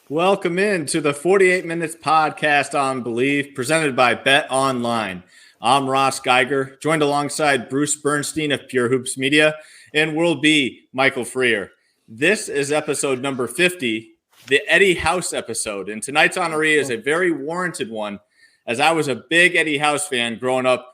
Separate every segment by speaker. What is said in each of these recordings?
Speaker 1: Welcome in to the 48 Minutes podcast on Believe, presented by Bet Online. I'm Ross Geiger, joined alongside Bruce Bernstein of Pure Hoops Media and World B, Michael Freer. This is episode number 50, the Eddie House episode. And tonight's honoree is a very warranted one, as I was a big Eddie House fan growing up,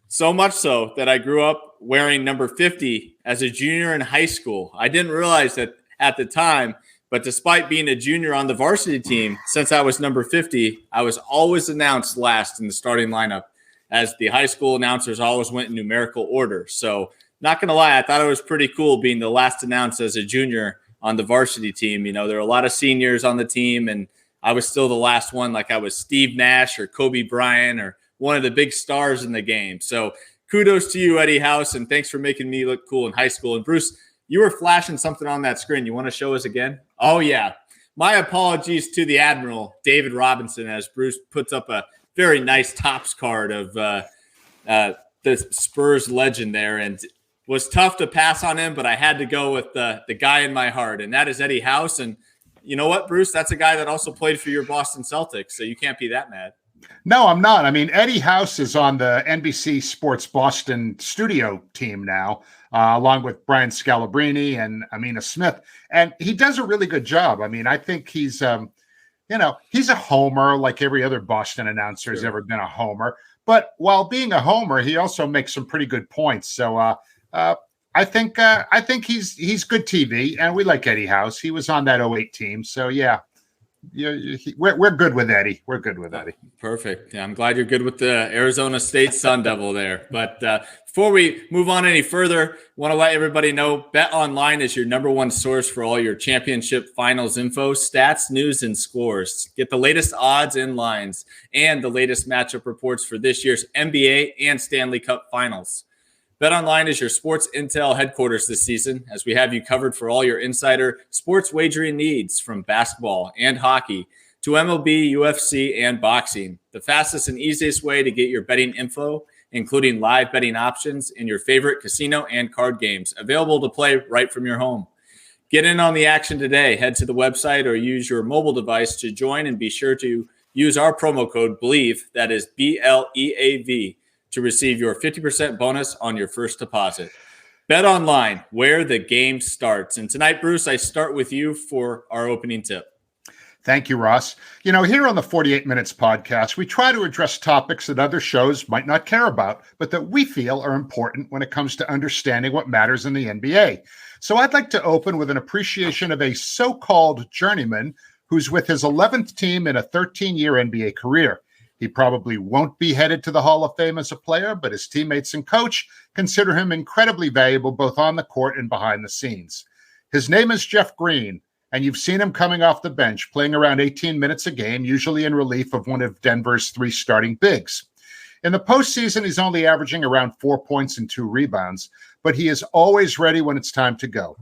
Speaker 1: so much so that I grew up wearing number 50 as a junior in high school. I didn't realize that at the time, but despite being a junior on the varsity team, since I was number 50, I was always announced last in the starting lineup, as the high school announcers always went in numerical order. So not going to lie, I thought it was pretty cool being the last announced as a junior on the varsity team. You know, there were a lot of seniors on the team, and I was still the last one, like I was Steve Nash or Kobe Bryant or one of the big stars in the game. So kudos to you, Eddie House, and thanks for making me look cool in high school. And Bruce, you were flashing something on that screen. You want to show us again? Oh, yeah. My apologies to the Admiral, David Robinson, as Bruce puts up a very nice Topps card of the Spurs legend there. And was tough to pass on him, but I had to go with the guy in my heart, and that is Eddie House. And you know what, Bruce? That's a guy that also played for your Boston Celtics, so you can't be that mad.
Speaker 2: No, I'm not. I mean, Eddie House is on the NBC Sports Boston studio team now, along with Brian Scalabrine and Amina Smith. And he does a really good job. I mean, I think he's a homer like every other Boston announcer has ever been a homer. But while being a homer, he also makes some pretty good points. So I think he's good TV, and we like Eddie House. He was on that 08 team. So, yeah. We're good with Eddie. We're good with Eddie.
Speaker 1: Perfect. Yeah, I'm glad you're good with the Arizona State Sun Devil there. But before we move on any further, want to let everybody know Bet Online is your number one source for all your championship finals info, stats, news, and scores. Get the latest odds and lines and the latest matchup reports for this year's NBA and Stanley Cup finals. BetOnline is your sports intel headquarters this season, as we have you covered for all your insider sports wagering needs, from basketball and hockey to MLB, UFC, and boxing. The fastest and easiest way to get your betting info, including live betting options in your favorite casino and card games, available to play right from your home. Get in on the action today. Head to the website or use your mobile device to join, and be sure to use our promo code BELIEVE, that is BLEAV, to receive your 50% bonus on your first deposit. Bet Online, where the game starts. And tonight, Bruce, I start with you for our opening tip.
Speaker 2: Thank you, Ross. You know, here on the 48 Minutes podcast, we try to address topics that other shows might not care about, but that we feel are important when it comes to understanding what matters in the NBA. So I'd like to open with an appreciation of a so-called journeyman who's with his 11th team in a 13-year NBA career. He probably won't be headed to the Hall of Fame as a player, but his teammates and coach consider him incredibly valuable both on the court and behind the scenes. His name is Jeff Green, and you've seen him coming off the bench, playing around 18 minutes a game, usually in relief of one of Denver's three starting bigs. In the postseason, he's only averaging around 4 points and 2 rebounds, but he is always ready when it's time to go.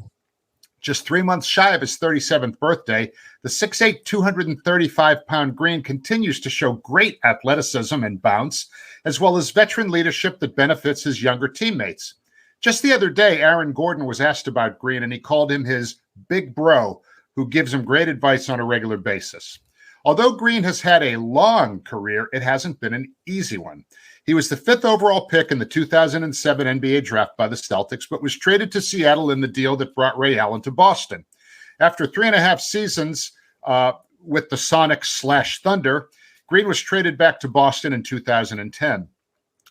Speaker 2: Just 3 months shy of his 37th birthday, the 6'8", 235-pound Green continues to show great athleticism and bounce, as well as veteran leadership that benefits his younger teammates. Just the other day, Aaron Gordon was asked about Green, and he called him his big bro, who gives him great advice on a regular basis. Although Green has had a long career, it hasn't been an easy one. He was the 5th overall pick in the 2007 NBA draft by the Celtics, but was traded to Seattle in the deal that brought Ray Allen to Boston. After 3.5 seasons with the Sonics/Thunder, Green was traded back to Boston in 2010.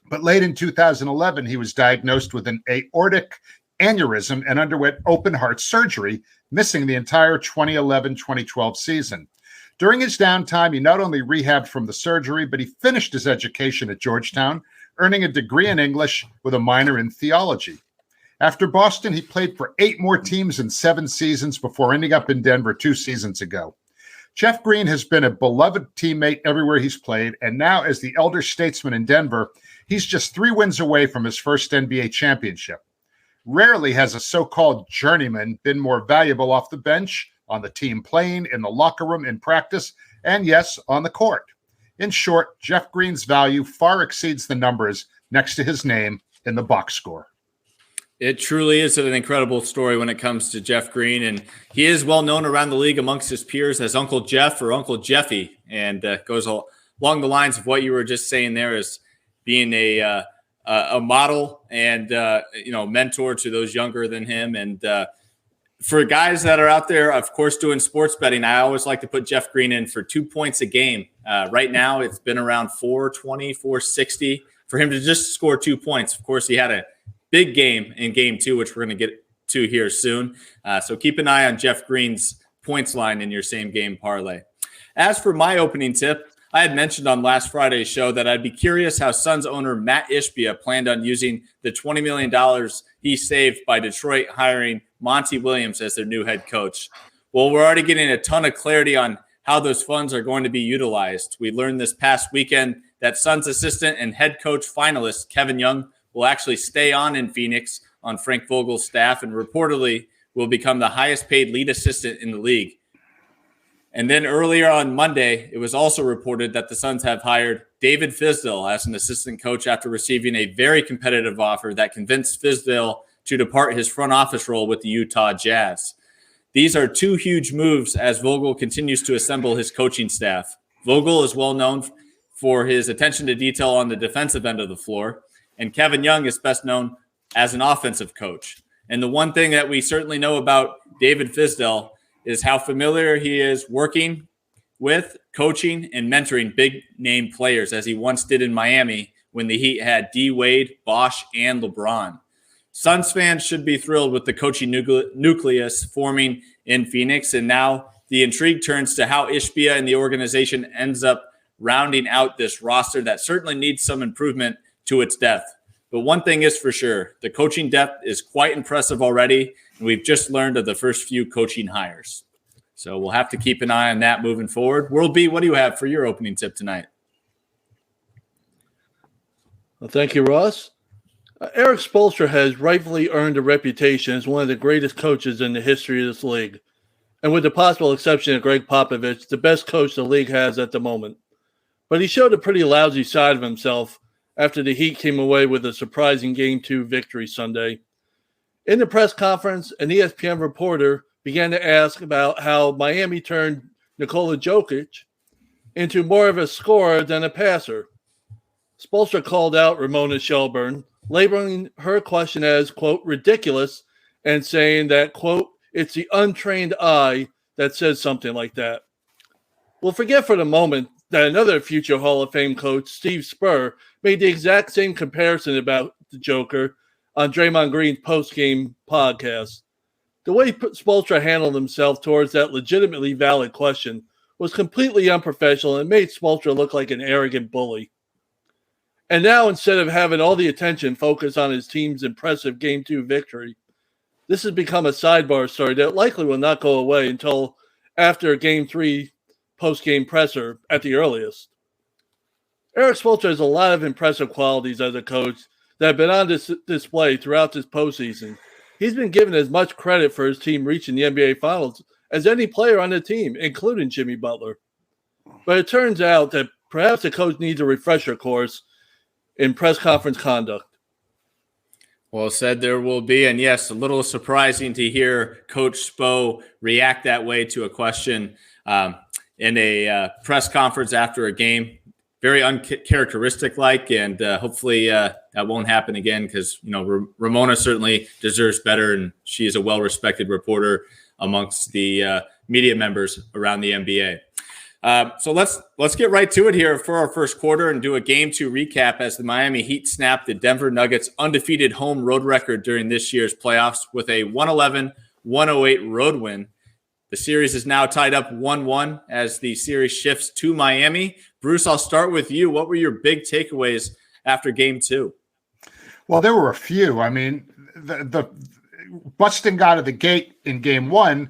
Speaker 2: But late in 2011, he was diagnosed with an aortic aneurysm and underwent open heart surgery, missing the entire 2011-2012 season. During his downtime, he not only rehabbed from the surgery, but he finished his education at Georgetown, earning a degree in English with a minor in theology. After Boston, he played for 8 more teams in 7 seasons before ending up in Denver 2 seasons ago. Jeff Green has been a beloved teammate everywhere he's played, and now as the elder statesman in Denver, he's just 3 wins away from his first NBA championship. Rarely has a so-called journeyman been more valuable off the bench, on the team playing, in the locker room, in practice, and yes, on the court. In short, Jeff Green's value far exceeds the numbers next to his name in the box score.
Speaker 1: It truly is an incredible story when it comes to Jeff Green, and he is well known around the league amongst his peers as Uncle Jeff or Uncle Jeffy, and goes along the lines of what you were just saying there, as being a model and mentor to those younger than him. And for guys that are out there, of course, doing sports betting, I always like to put Jeff Green in for 2 points a game. Right now, it's been around 420, 460 for him to just score 2 points. Of course, he had a big game in game 2, which we're going to get to here soon. So keep an eye on Jeff Green's points line in your same game parlay. As for my opening tip, I had mentioned on last Friday's show that I'd be curious how Suns owner Mat Ishbia planned on using the $20 million he saved by Detroit hiring Monty Williams as their new head coach. Well, we're already getting a ton of clarity on how those funds are going to be utilized. We learned this past weekend that Suns assistant and head coach finalist Kevin Young will actually stay on in Phoenix on Frank Vogel's staff and reportedly will become the highest paid lead assistant in the league. And then earlier on Monday, it was also reported that the Suns have hired David Fizdale as an assistant coach after receiving a very competitive offer that convinced Fizdale to depart his front office role with the Utah Jazz. These are two huge moves as Vogel continues to assemble his coaching staff. Vogel is well known for his attention to detail on the defensive end of the floor, and Kevin Young is best known as an offensive coach. And the one thing that we certainly know about David Fizdale is how familiar he is working with, coaching, and mentoring big-name players, as he once did in Miami when the Heat had D. Wade, Bosh, and LeBron. Suns fans should be thrilled with the coaching nucleus forming in Phoenix, and now the intrigue turns to how Ishbia and the organization ends up rounding out this roster that certainly needs some improvement to its depth. But one thing is for sure, the coaching depth is quite impressive already, and we've just learned of the first few coaching hires. So we'll have to keep an eye on that moving forward. World B, what do you have for your opening tip tonight?
Speaker 3: Well, thank you, Ross. Erik Spoelstra has rightfully earned a reputation as one of the greatest coaches in the history of this league. And with the possible exception of Greg Popovich, the best coach the league has at the moment. But he showed a pretty lousy side of himself after the Heat came away with a surprising Game 2 victory Sunday. In the press conference, an ESPN reporter began to ask about how Miami turned Nikola Jokic into more of a scorer than a passer. Spoelstra called out Ramona Shelburne, labeling her question as, quote, ridiculous, and saying that, quote, it's the untrained eye that says something like that. We'll forget for the moment that another future Hall of Fame coach, Steve Spurr, made the exact same comparison about the Joker on Draymond Green's postgame podcast. The way Spoelstra handled himself towards that legitimately valid question was completely unprofessional and made Spoelstra look like an arrogant bully. And now, instead of having all the attention focused on his team's impressive Game 2 victory, this has become a sidebar story that likely will not go away until after Game 3 post-game presser at the earliest. Erik Spoelstra has a lot of impressive qualities as a coach that have been on display throughout this postseason. He's been given as much credit for his team reaching the NBA Finals as any player on the team, including Jimmy Butler. But it turns out that perhaps the coach needs a refresher course in press conference conduct.
Speaker 1: Well said, there will be. And yes, a little surprising to hear Coach Spo react that way to a question in a press conference after a game. Very uncharacteristic-like, and hopefully that won't happen again because, Ramona certainly deserves better, and she is a well-respected reporter amongst the media members around the NBA. So let's get right to it here for our first quarter and do a Game 2 recap as the Miami Heat snapped the Denver Nuggets' undefeated home road record during this year's playoffs with a 111-108 road win. The series is now tied up 1-1 as the series shifts to Miami. Bruce, I'll start with you. What were your big takeaways after Game 2?
Speaker 2: Well, there were a few. I mean, the busting out of the gate in Game 1,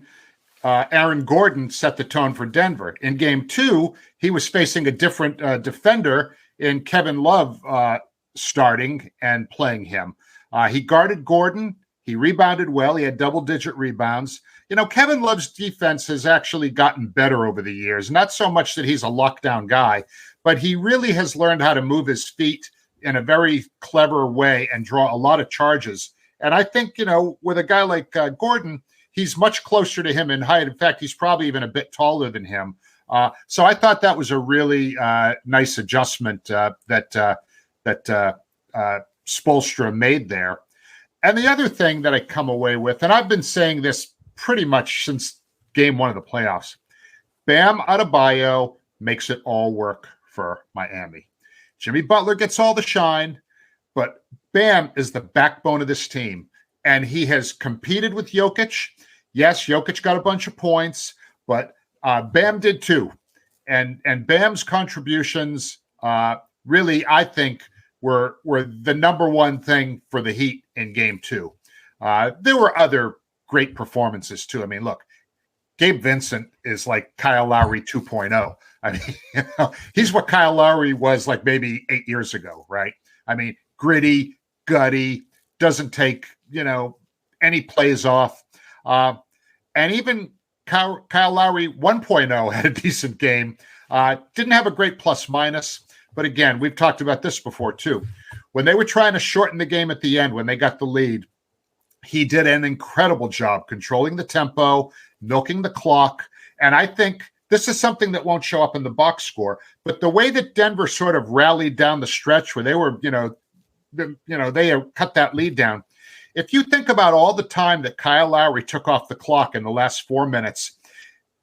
Speaker 2: Aaron Gordon set the tone for Denver. In Game 2, he was facing a different defender in Kevin Love starting and playing him. He guarded Gordon. He rebounded well. He had double-digit rebounds. Kevin Love's defense has actually gotten better over the years. Not so much that he's a lockdown guy, but he really has learned how to move his feet in a very clever way and draw a lot of charges And I think, with a guy like Gordon, he's much closer to him in height. In fact, he's probably even a bit taller than him. So I thought that was a really nice adjustment that Spoelstra made there. And the other thing that I come away with, and I've been saying this pretty much since game one of the playoffs, Bam Adebayo makes it all work for Miami. Jimmy Butler gets all the shine, but Bam is the backbone of this team. And he has competed with Jokic. Yes, Jokic got a bunch of points, but Bam did too. And Bam's contributions really, I think, were the number one thing for the Heat in game two. There were other great performances too. I mean, look, Gabe Vincent is like Kyle Lowry 2.0. I mean, he's what Kyle Lowry was like maybe 8 years ago, right? I mean, gritty, gutty, doesn't take, any plays off. And even Kyle Lowry 1.0 had a decent game. Didn't have a great plus minus. But again, we've talked about this before too. When they were trying to shorten the game at the end, when they got the lead, he did an incredible job controlling the tempo, milking the clock. And I think this is something that won't show up in the box score. But the way that Denver sort of rallied down the stretch where they were, they cut that lead down. If you think about all the time that Kyle Lowry took off the clock in the last 4 minutes,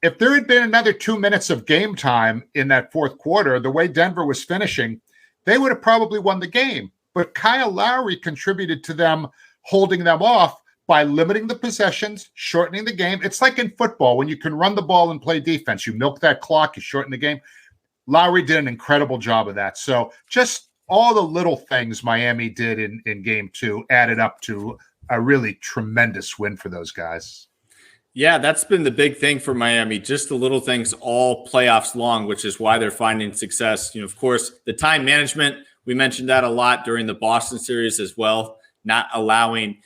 Speaker 2: if there had been another 2 minutes of game time in that fourth quarter, the way Denver was finishing, they would have probably won the game. But Kyle Lowry contributed to them holding them off by limiting the possessions, shortening the game. It's like in football, when you can run the ball and play defense, you milk that clock, you shorten the game. Lowry did an incredible job of that. So just all the little things Miami did in game two added up to a really tremendous win for those guys.
Speaker 1: Yeah, that's been the big thing for Miami, just the little things all playoffs long, which is why they're finding success. Of course, the time management, we mentioned that a lot during the Boston series as well, not allowing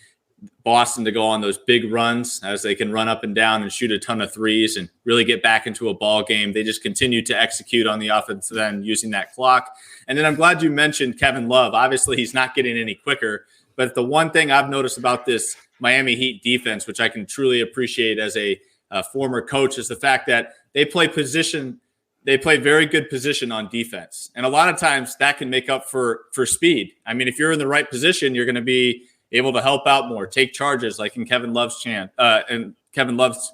Speaker 1: Boston to go on those big runs as they can run up and down and shoot a ton of threes and really get back into a ball game. They just continue to execute on the offensive end using that clock. And then I'm glad you mentioned Kevin Love. Obviously, he's not getting any quicker, but the one thing I've noticed about this Miami Heat defense, which I can truly appreciate as a former coach, is the fact that they play position. They play very good position on defense. And a lot of times that can make up for speed. I mean, if you're in the right position, you're going to be able to help out more, take charges like in Kevin Love's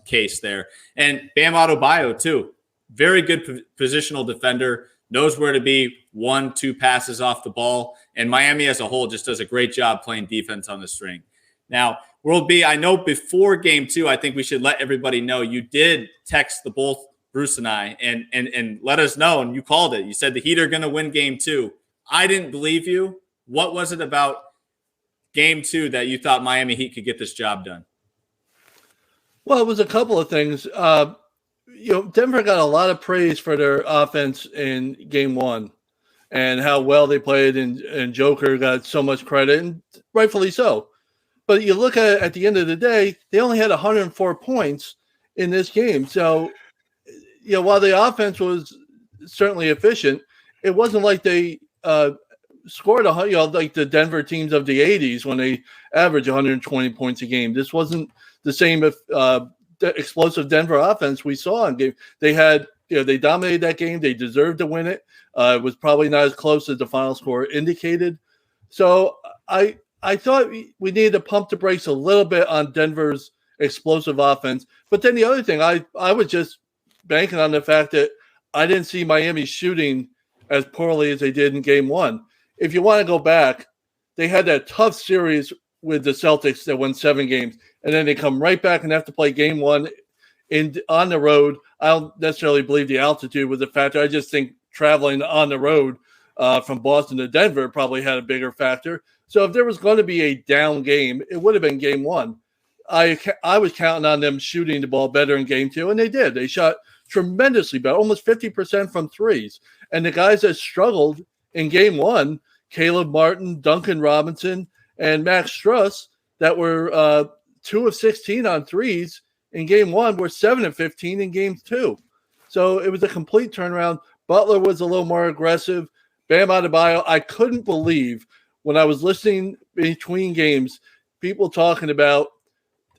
Speaker 1: case there. And Bam Adebayo too, very good positional defender, knows where to be 1-2 passes off the ball. And Miami as a whole just does a great job playing defense on the string. Now, World B, I know before game two, I think we should let everybody know you did text the both Bruce and I and let us know, and you called it. You said the Heat are going to win game two. I didn't believe you. What was it about game two that you thought Miami Heat could get this job done?
Speaker 3: Well, it was a couple of things. Denver got a lot of praise for their offense in game one and how well they played, and Joker got so much credit, and rightfully so. But you look at the end of the day, they only had 104 points in this game. So, while the offense was certainly efficient, it wasn't like they scored like the Denver teams of the 80s when they averaged 120 points a game. This wasn't the same explosive Denver offense we saw in game. They had, they dominated that game. They deserved to win it. It was probably not as close as the final score indicated. So I thought we needed to pump the brakes a little bit on Denver's explosive offense. But then the other thing, I was just banking on the fact that I didn't see Miami shooting as poorly as they did in game one. If you want to go back, they had that tough series with the Celtics that won 7 games, and then they come right back and have to play game one on the road. I don't necessarily believe the altitude was a factor. I just think traveling on the road from Boston to Denver probably had a bigger factor. So if there was going to be a down game, it would have been game one. I was counting on them shooting the ball better in game two, and they did. They shot tremendously better, almost 50% from threes. And the guys that struggled in game one, Caleb Martin, Duncan Robinson, and Max Struss, that were 2 of 16 on threes in game one, were 7 of 15 in game two. So it was a complete turnaround. Butler was a little more aggressive. Bam Adebayo, I couldn't believe when I was listening between games people talking about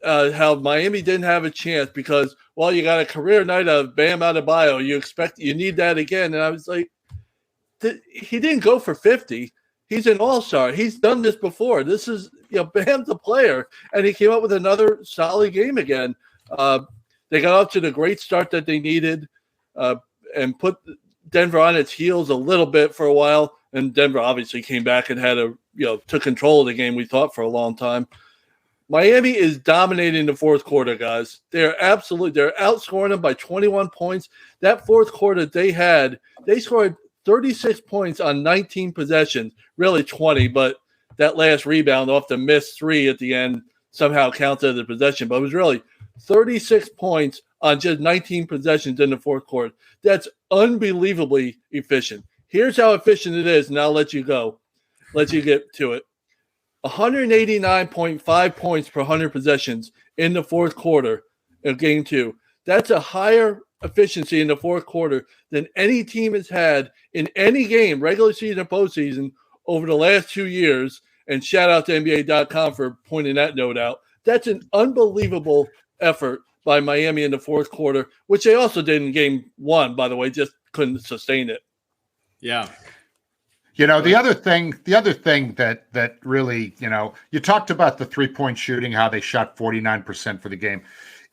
Speaker 3: how Miami didn't have a chance because, well, you got a career night of Bam Adebayo. You need that again. And I was like, he didn't go for 50. He's an all-star. He's done this before. This is, Bam's a player. And he came up with another solid game again. They got off to the great start that they needed and put Denver on its heels a little bit for a while. And Denver obviously came back and took control of the game, we thought, for a long time. Miami is dominating the fourth quarter, guys. They're outscoring them by 21 points. That fourth quarter they scored 36 points on 19 possessions, really 20, but that last rebound off the missed three at the end somehow counts as a possession. But it was really 36 points on just 19 possessions in the fourth quarter. That's unbelievably efficient. Here's how efficient it is, and I'll let you go. Let you get to it. 189.5 points per 100 possessions in the fourth quarter of game two. That's a higher efficiency in the fourth quarter than any team has had in any game, regular season and postseason, over the last 2 years. And shout out to NBA.com for pointing that note out. That's an unbelievable effort by Miami in the fourth quarter, which they also did in game one, by the way, just couldn't sustain it.
Speaker 1: Yeah.
Speaker 2: The other thing that really, you talked about the 3-point shooting, how they shot 49% for the game.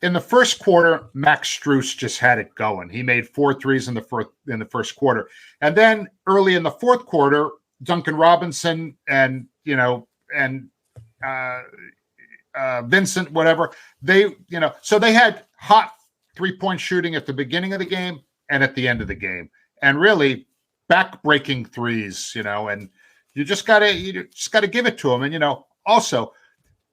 Speaker 2: In the first quarter, Max Strus just had it going. He made 4 threes in the first quarter. And then early in the fourth quarter, Duncan Robinson and Vincent, whatever, so they had hot 3-point shooting at the beginning of the game and at the end of the game. And really back-breaking threes, and you just gotta give it to them. And also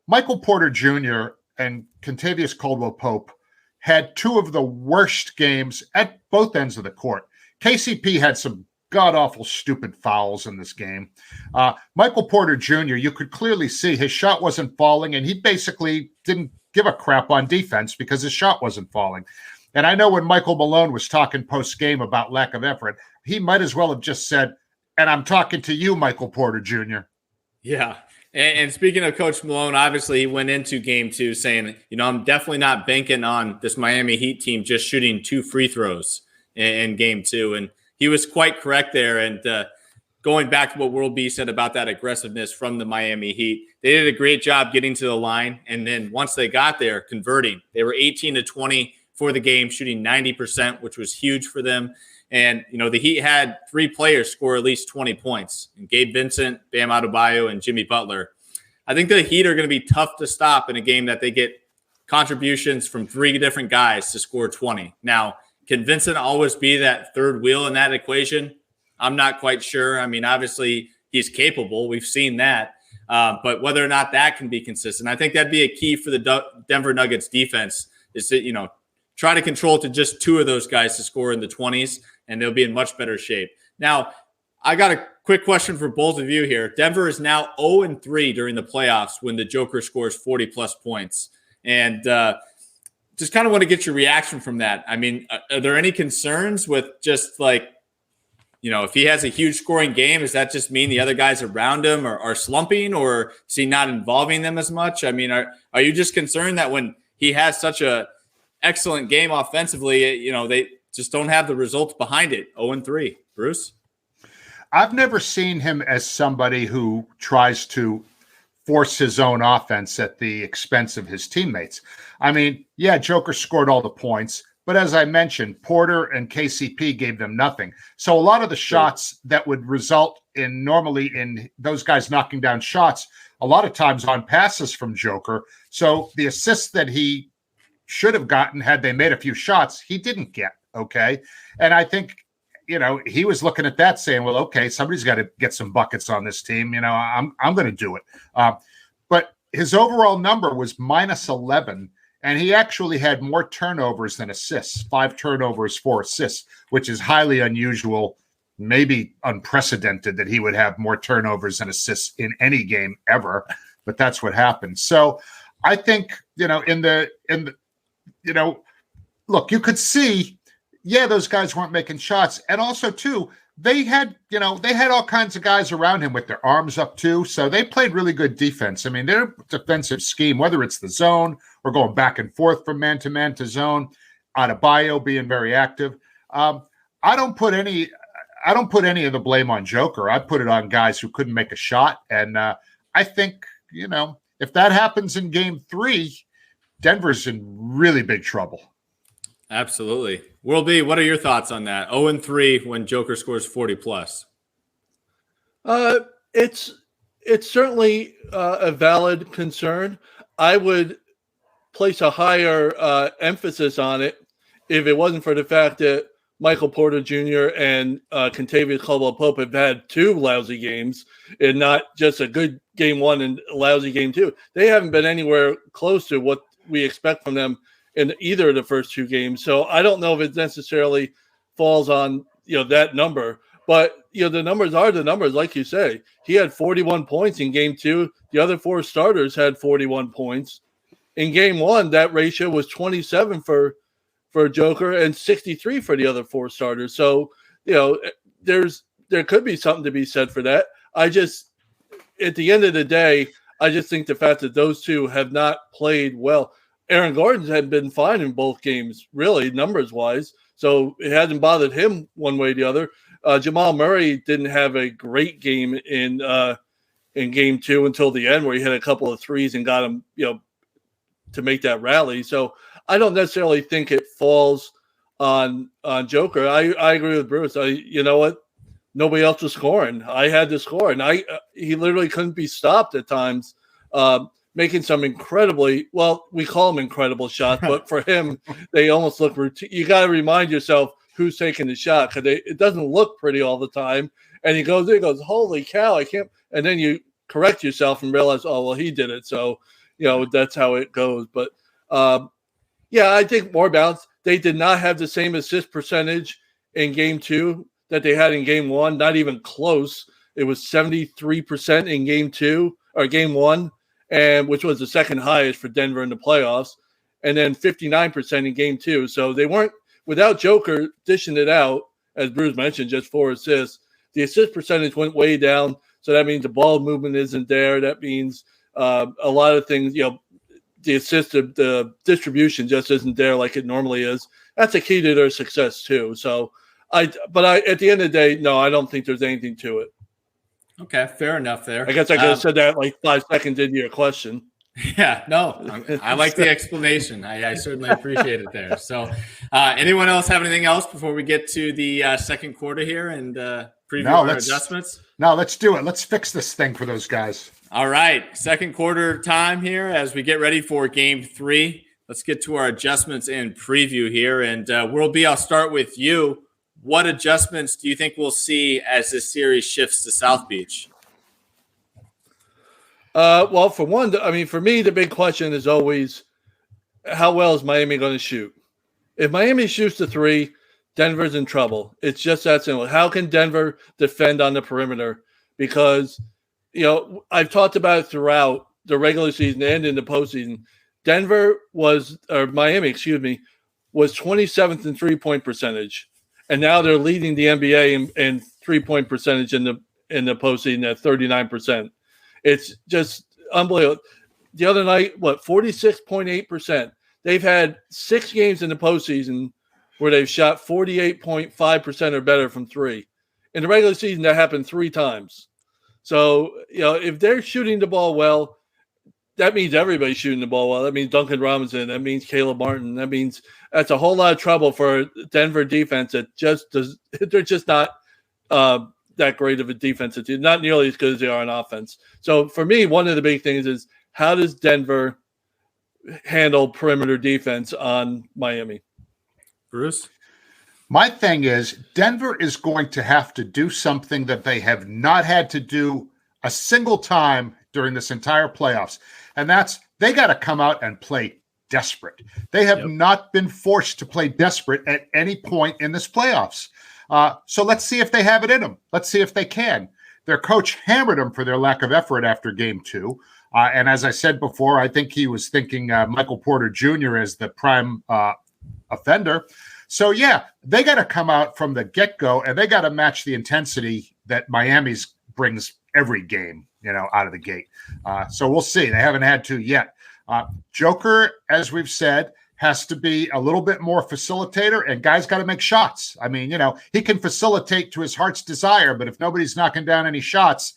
Speaker 2: Michael Porter Jr. and Kentavious Caldwell-Pope had 2 of the worst games at both ends of the court. KCP had some god-awful stupid fouls in this game. Michael Porter Jr., you could clearly see his shot wasn't falling, and he basically didn't give a crap on defense because his shot wasn't falling. And I know when Michael Malone was talking post-game about lack of effort, he might as well have just said, and I'm talking to you, Michael Porter Jr.
Speaker 1: Yeah. And speaking of Coach Malone, obviously he went into game 2 saying, I'm definitely not banking on this Miami Heat team just shooting 2 free throws in game 2. And he was quite correct there. And going back to what World B said about that aggressiveness from the Miami Heat, they did a great job getting to the line. And then once they got there, converting. They were 18-20 for the game, shooting 90%, which was huge for them. And, the Heat had 3 players score at least 20 points. And Gabe Vincent, Bam Adebayo, and Jimmy Butler. I think the Heat are going to be tough to stop in a game that they get contributions from 3 different guys to score 20. Now, can Vincent always be that third wheel in that equation? I'm not quite sure. I mean, obviously, he's capable. We've seen that. But whether or not that can be consistent, I think that'd be a key for the Denver Nuggets defense is to, try to control it to just 2 of those guys to score in the 20s, and they'll be in much better shape. Now, I got a quick question for both of you here. Denver is now 0-3 during the playoffs when the Joker scores 40-plus points. And just kind of want to get your reaction from that. I mean, are there any concerns with just if he has a huge scoring game, does that just mean the other guys around him are slumping, or is he not involving them as much? I mean, are you just concerned that when he has such a excellent game offensively, they just don't have the results behind it? 0-3. Bruce?
Speaker 2: I've never seen him as somebody who tries to force his own offense at the expense of his teammates. I mean, yeah, Joker scored all the points, but as I mentioned, Porter and KCP gave them nothing. So a lot of the shots that would result in normally in those guys knocking down shots, a lot of times on passes from Joker. So the assists that he should have gotten had they made a few shots, he didn't get. Okay. And I think, he was looking at that saying, well, okay, somebody's got to get some buckets on this team. I'm going to do it. But his overall number was -11, and he actually had more turnovers than assists, 5 turnovers, 4 assists, which is highly unusual, maybe unprecedented that he would have more turnovers than assists in any game ever, but that's what happened. So I think, look, you could see, yeah, those guys weren't making shots. And also, too, they had all kinds of guys around him with their arms up too. So they played really good defense. I mean, their defensive scheme, whether it's the zone or going back and forth from man to zone, Adebayo being very active. I don't put any of the blame on Joker. I put it on guys who couldn't make a shot. And I think, if that happens in game 3, Denver's in really big trouble.
Speaker 1: Absolutely. World B, what are your thoughts on that? 0-3 when Joker scores 40 plus.
Speaker 3: It's certainly a valid concern. I would place a higher emphasis on it if it wasn't for the fact that Michael Porter Jr. and Kentavious Caldwell-Pope have had 2 lousy games and not just a good game 1 and a lousy game 2. They haven't been anywhere close to what we expect from them in either of the first 2 games. So I don't know if it necessarily falls on, that number, but, the numbers are the numbers. Like you say, he had 41 points in game 2. The other 4 starters had 41 points in game 1. That ratio was 27 for Joker and 63 for the other 4 starters. So, there could be something to be said for that. At the end of the day, I just think the fact that those 2 have not played well. Aaron Gordon's had been fine in both games, really, numbers-wise. So it hasn't bothered him one way or the other. Jamal Murray didn't have a great game in game 2 until the end, where he hit a couple of threes and got him, to make that rally. So I don't necessarily think it falls on Joker. I agree with Bruce. You know what? Nobody else was scoring. I had to score, and he literally couldn't be stopped at times. Making some incredibly, well, we call them incredible shots, but for him, they almost look routine. You got to remind yourself who's taking the shot, because it doesn't look pretty all the time. And he goes, holy cow, I can't. And then you correct yourself and realize, oh, well, he did it. So, that's how it goes. But, I think more balanced. They did not have the same assist percentage in game 2 that they had in game 1, not even close. It was 73% in game 2 or game 1. And which was the second highest for Denver in the playoffs, and then 59% in game 2. So they weren't, without Joker dishing it out, as Bruce mentioned, just 4 assists. The assist percentage went way down. So that means the ball movement isn't there. That means a lot of things, the assist, the distribution just isn't there like it normally is. That's a key to their success too. So at the end of the day, no, I don't think there's anything to it.
Speaker 1: Okay, fair enough there.
Speaker 3: I guess I could have said that like 5 seconds into your question.
Speaker 1: Yeah, no, I like the explanation. I certainly appreciate it there. So anyone else have anything else before we get to the second quarter here and preview our adjustments?
Speaker 2: No, let's do it. Let's fix this thing for those guys.
Speaker 1: All right, second quarter time here as we get ready for game 3. Let's get to our adjustments and preview here. And World B, I'll start with you. What adjustments do you think we'll see as this series shifts to South Beach?
Speaker 3: Well, for one, for me, the big question is always, how well is Miami going to shoot? If Miami shoots the 3, Denver's in trouble. It's just that simple. How can Denver defend on the perimeter? Because, I've talked about it throughout the regular season and in the postseason. Miami was 27th in 3-point percentage. And now they're leading the NBA in 3-point percentage in the postseason at 39%. It's just unbelievable. The other night, 46.8%. They've had 6 games in the postseason where they've shot 48.5% or better from 3. In the regular season, that happened 3 times. So, if they're shooting the ball well, that means everybody's shooting the ball well. That means Duncan Robinson. That means Caleb Martin. That means that's a whole lot of trouble for Denver defense. They're just not that great of a defensive team, not nearly as good as they are on offense. So for me, one of the big things is, how does Denver handle perimeter defense on Miami?
Speaker 1: Bruce?
Speaker 2: My thing is, Denver is going to have to do something that they have not had to do a single time during this entire playoffs. And that's, they got to come out and play desperate. They have not been forced to play desperate at any point in this playoffs. So let's see if they have it in them. Let's see if they can. Their coach hammered them for their lack of effort after game 2. And as I said before, I think he was thinking Michael Porter Jr. as the prime offender. So, yeah, they got to come out from the get-go, and they got to match the intensity that Miami's brings every game, out of the gate. So we'll see. They haven't had to yet. Joker, as we've said, has to be a little bit more facilitator, and guys got to make shots. I mean, he can facilitate to his heart's desire, but if nobody's knocking down any shots,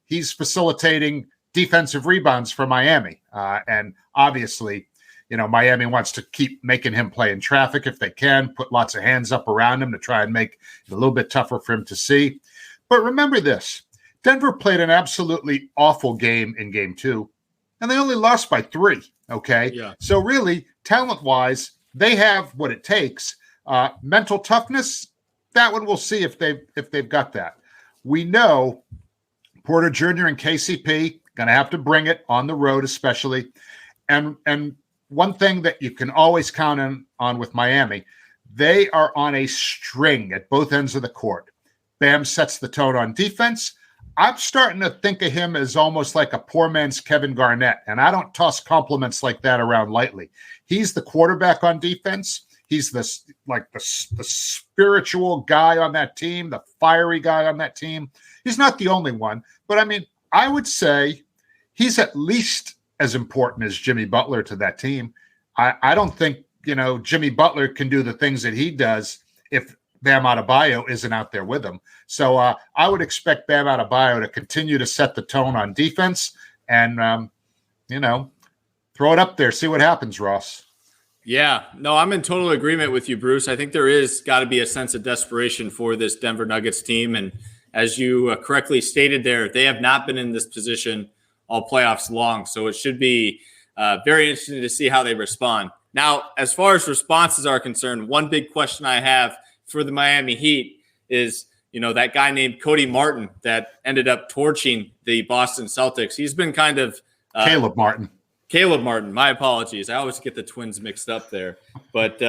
Speaker 2: he's facilitating defensive rebounds for Miami. And obviously, Miami wants to keep making him play in traffic if they can, put lots of hands up around him to try and make it a little bit tougher for him to see. But remember this, Denver played an absolutely awful game in game 2, and they only lost by 3. Okay.
Speaker 1: Yeah.
Speaker 2: So really, talent-wise, they have what it takes. Mental toughness, that one we'll see if they've got that. We know Porter Jr. and KCP going to have to bring it on the road, especially. And one thing that you can always count on with Miami, they are on a string at both ends of the court. Bam sets the tone on defense. I'm starting to think of him as almost like a poor man's Kevin Garnett, and I don't toss compliments like that around lightly. He's the quarterback on defense. He's the spiritual guy on that team, the fiery guy on that team. He's not the only one, but I mean, I would say he's at least as important as Jimmy Butler to that team. I don't think, Jimmy Butler can do the things that he does if Bam Adebayo isn't out there with him. So I would expect Bam Adebayo to continue to set the tone on defense and, throw it up there, see what happens, Ross.
Speaker 1: Yeah, no, I'm in total agreement with you, Bruce. I think there is got to be a sense of desperation for this Denver Nuggets team. And as you correctly stated there, they have not been in this position all playoffs long. So it should be very interesting to see how they respond. Now, as far as responses are concerned, one big question I have for the Miami Heat is, that guy named Cody Martin that ended up torching the Boston Celtics. He's been kind of
Speaker 2: Caleb Martin,
Speaker 1: my apologies. I always get the twins mixed up there. But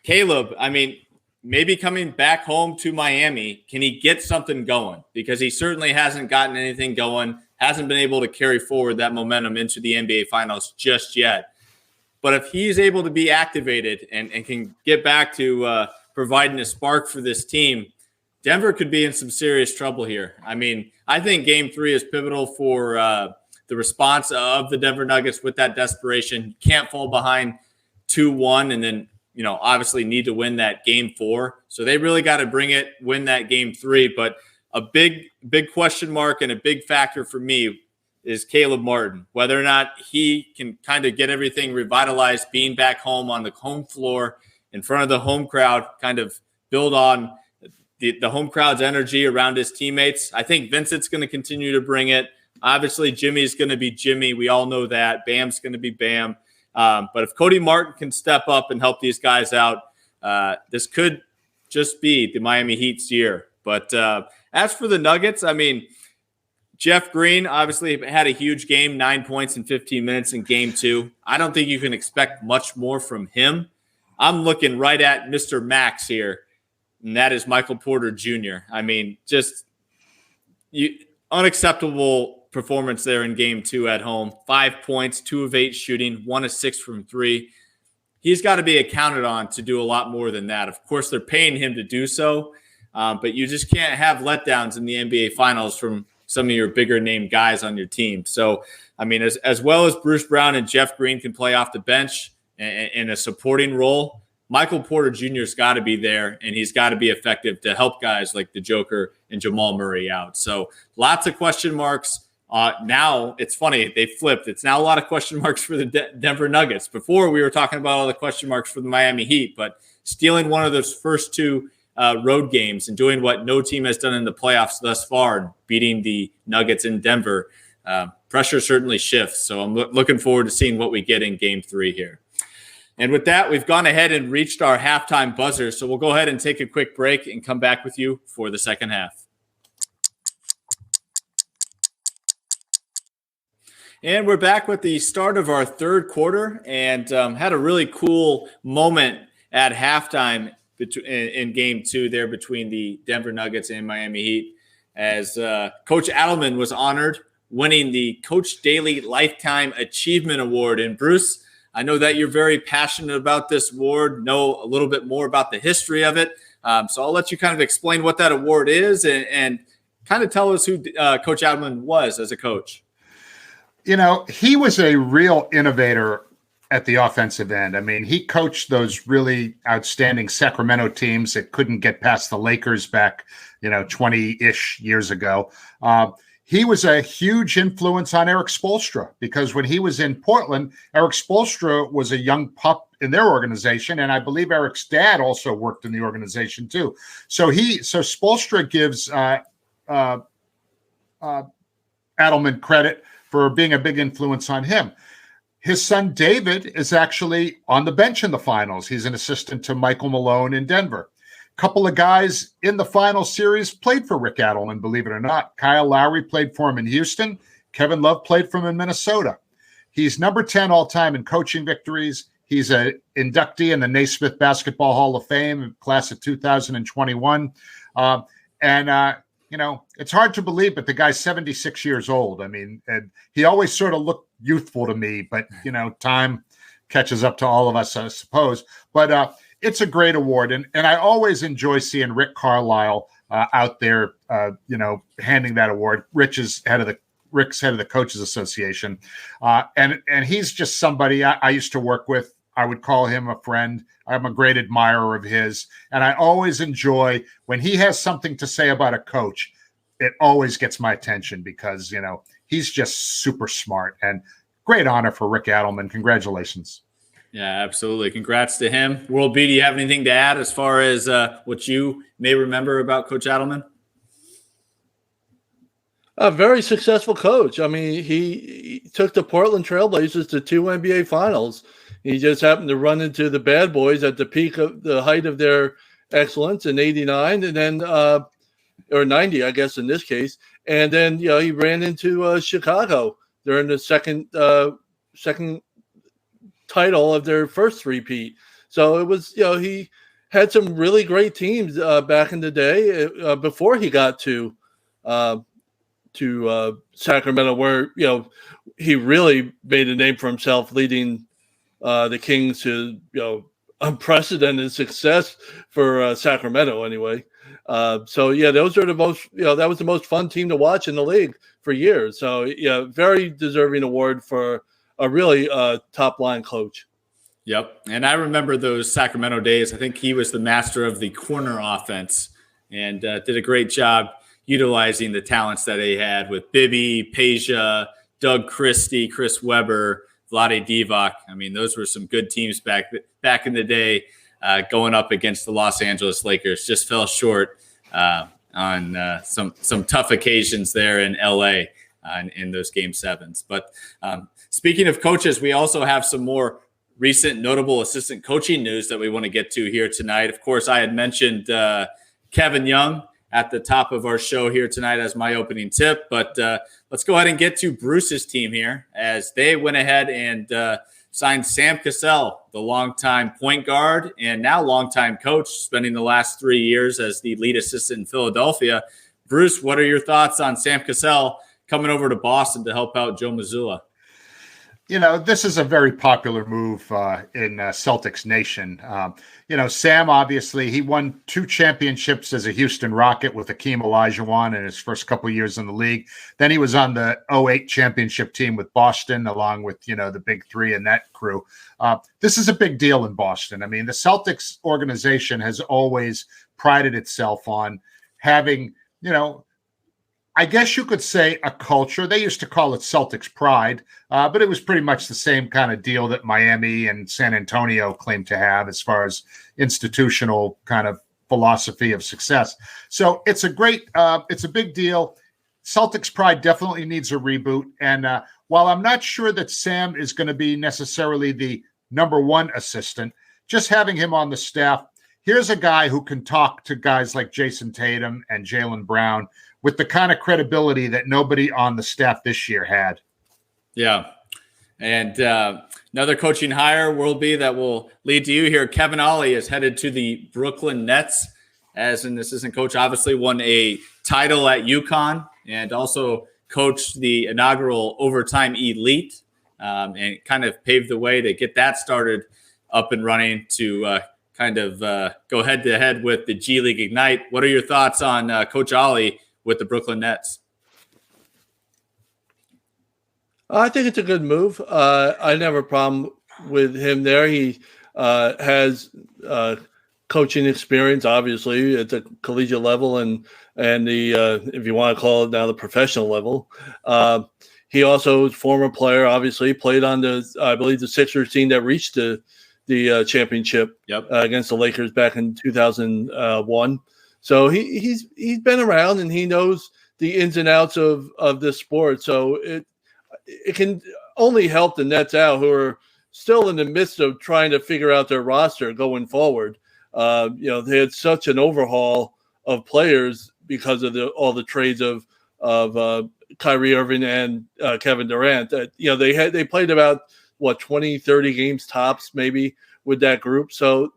Speaker 1: Caleb, I mean, maybe coming back home to Miami, can he get something going? Because he certainly hasn't gotten anything going, hasn't been able to carry forward that momentum into the NBA Finals just yet. But if he's able to be activated and can get back to providing a spark for this team, Denver could be in some serious trouble here. I mean, I think Game 3 is pivotal for the response of the Denver Nuggets with that desperation. You can't fall behind 2-1 and then, obviously need to win that Game 4. So they really got to bring it, win that Game 3. But a big question mark and a big factor for me is Caleb Martin, whether or not he can kind of get everything revitalized, being back home on the home floor in front of the home crowd, kind of build on the home crowd's energy around his teammates. I think Vincent's going to continue to bring it. Obviously, Jimmy's going to be Jimmy. We all know that. Bam's going to be Bam. But if Cody Martin can step up and help these guys out, this could just be the Miami Heat's year. But as for the Nuggets, I mean, Jeff Green obviously had a huge game, 9 points in 15 minutes in Game 2. I don't think you can expect much more from him. I'm looking right at Mr. Max here, and that is Michael Porter Jr. I mean, just unacceptable performance there in Game 2 at home. 5 points, 2 of 8 shooting, 1 of 6 from 3. He's got to be accounted on to do a lot more than that. Of course, they're paying him to do so, but you just can't have letdowns in the NBA Finals from some of your bigger name guys on your team. So, I mean, as well as Bruce Brown and Jeff Green can play off the bench in a supporting role, Michael Porter Jr.'s got to be there, and he's got to be effective to help guys like the Joker and Jamal Murray out. So lots of question marks. Now, it's funny, they flipped. It's now a lot of question marks for the Denver Nuggets. Before, we were talking about all the question marks for the Miami Heat, but stealing one of those first 2 road games and doing what no team has done in the playoffs thus far, and beating the Nuggets in Denver, pressure certainly shifts. So I'm looking forward to seeing what we get in Game 3 here. And with that, we've gone ahead and reached our halftime buzzer. So we'll go ahead and take a quick break and come back with you for the second half. And we're back with the start of our third quarter, and had a really cool moment at halftime in Game 2 there between the Denver Nuggets and Miami Heat, as Coach Adelman was honored winning the Coach Daly Lifetime Achievement Award. And Bruce, I know that you're very passionate about this award, know a little bit more about the history of it. So I'll let you kind of explain what that award is and kind of tell us who Coach Adelman was as a coach.
Speaker 2: He was a real innovator at the offensive end. I mean, he coached those really outstanding Sacramento teams that couldn't get past the Lakers back, 20-ish years ago. He was a huge influence on Erik Spoelstra because when he was in Portland, Erik Spoelstra was a young pup in their organization, and I believe Erik's dad also worked in the organization too. So Spoelstra gives Adelman credit for being a big influence on him. His son David is actually on the bench in the finals. He's an assistant to Michael Malone in Denver. A couple of guys in the final series played for Rick Adelman, believe it or not. Kyle Lowry played for him in Houston. Kevin Love played for him in Minnesota. He's number 10 all-time in coaching victories. He's an inductee in the Naismith Basketball Hall of Fame, class of 2021. It's hard to believe, but the guy's 76 years old. I mean, and he always sort of looked youthful to me, but, time catches up to all of us, I suppose. But it's a great award. And I always enjoy seeing Rick Carlisle out there, handing that award. Rick's head of the Coaches Association. And he's just somebody I used to work with. I would call him a friend. I'm a great admirer of his. And I always enjoy when he has something to say about a coach. It always gets my attention because, he's just super smart, and great honor for Rick Adelman. Congratulations.
Speaker 1: Yeah, absolutely. Congrats to him. World B, do you have anything to add as far as what you may remember about Coach Adelman?
Speaker 3: A very successful coach. I mean, he took the Portland Trailblazers to 2 NBA finals. He just happened to run into the bad boys at the peak of the height of their excellence in 89 and then or 90, I guess, in this case. And then, he ran into Chicago during the second title of their first three-peat. So it was, he had some really great teams back in the day before he got to Sacramento, where, he really made a name for himself, leading the Kings to, unprecedented success for Sacramento anyway. Those are the most, that was the most fun team to watch in the league for years. So, very deserving award for a really top line coach.
Speaker 1: Yep. And I remember those Sacramento days. I think he was the master of the corner offense and did a great job utilizing the talents that he had with Bibby, Peja, Doug Christie, Chris Webber, Vlade Divac. I mean, those were some good teams back in the day. Going up against the Los Angeles Lakers, just fell short on some tough occasions there in LA in those game sevens. But speaking of coaches, we also have some more recent notable assistant coaching news that we want to get to here tonight. Of course, I had mentioned Kevin Young at the top of our show here tonight as my opening tip, but let's go ahead and get to Bruce's team here as they went ahead and signed Sam Cassell, the longtime point guard and now longtime coach, spending the last 3 years as the lead assistant in Philadelphia. Bruce, what are your thoughts on Sam Cassell coming over to Boston to help out Joe Mazzulla?
Speaker 2: This is a very popular move in Celtics Nation. Sam, obviously, he won 2 championships as a Houston Rocket with Hakeem Olajuwon in his first couple of years in the league. Then he was on the 2008 championship team with Boston, along with, the big three and that crew. This is a big deal in Boston. I mean, the Celtics organization has always prided itself on having, I guess you could say a culture. They used to call it Celtics pride, but it was pretty much the same kind of deal that Miami and San Antonio claim to have as far as institutional kind of philosophy of success. So it's a big deal. Celtics pride definitely needs a reboot. And while I'm not sure that Sam is going to be necessarily the number one assistant, just having him on the staff, here's a guy who can talk to guys like Jason Tatum and Jaylen Brown with the kind of credibility that nobody on the staff this year had. Yeah.
Speaker 1: And another coaching hire will be that will lead to you here. Kevin Ollie is headed to the Brooklyn Nets as an assistant coach, obviously won a title at UConn and also coached the inaugural Overtime Elite and kind of paved the way to get that started up and running to go head-to-head with the G League Ignite. What are your thoughts on Coach Ollie with the Brooklyn Nets?
Speaker 3: I think it's a good move. I never have a problem with him there. He has coaching experience, obviously, at the collegiate level and the if you want to call it now the professional level. He also is a former player, obviously, played on I believe the Sixers team that reached the championship against the Lakers back in 2001. So he's been around and he knows the ins and outs of this sport. So it can only help the Nets out, who are still in the midst of trying to figure out their roster going forward. They had such an overhaul of players because of all the trades of Kyrie Irving and Kevin Durant. That they played about 20, 30 games tops maybe with that group. So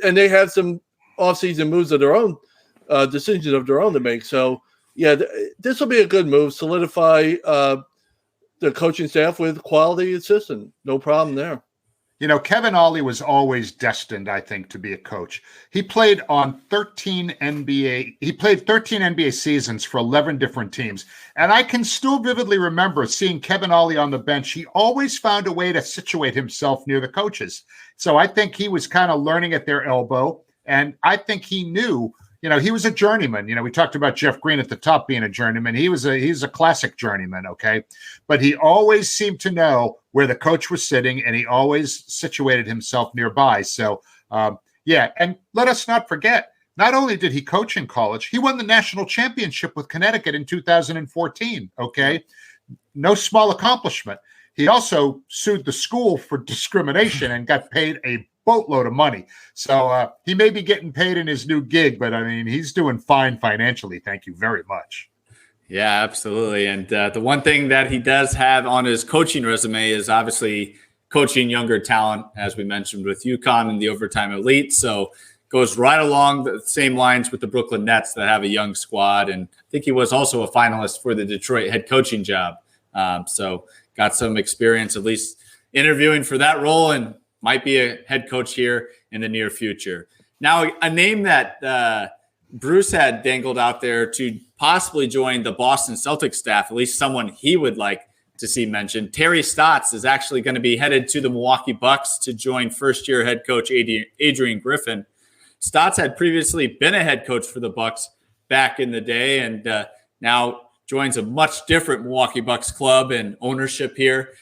Speaker 3: and they have some offseason moves of their own, decisions of their own to make. So this will be a good move. Solidify the coaching staff with quality assistant. No problem there.
Speaker 2: Kevin Ollie was always destined, I think, to be a coach. He played on 13 NBA seasons for 11 different teams. And I can still vividly remember seeing Kevin Ollie on the bench. He always found a way to situate himself near the coaches. So I think he was kind of learning at their elbow. And I think he knew, he was a journeyman. We talked about Jeff Green at the top being a journeyman. He's a classic journeyman, okay? But he always seemed to know where the coach was sitting, and he always situated himself nearby. So, and let us not forget, not only did he coach in college, he won the national championship with Connecticut in 2014, okay? No small accomplishment. He also sued the school for discrimination and got paid a boatload of money. So he may be getting paid in his new gig, but I mean, he's doing fine financially. Thank you very much.
Speaker 1: Yeah, absolutely. And the one thing that he does have on his coaching resume is obviously coaching younger talent, as we mentioned with UConn and the Overtime Elite. So goes right along the same lines with the Brooklyn Nets that have a young squad. And I think he was also a finalist for the Detroit head coaching job. So got some experience, at least interviewing for that role, and might be a head coach here in the near future. Now, a name that Bruce had dangled out there to possibly join the Boston Celtics staff, at least someone he would like to see mentioned. Terry Stotts is actually going to be headed to the Milwaukee Bucks to join first-year head coach Adrian Griffin. Stotts had previously been a head coach for the Bucks back in the day, and now joins a much different Milwaukee Bucks club and ownership here.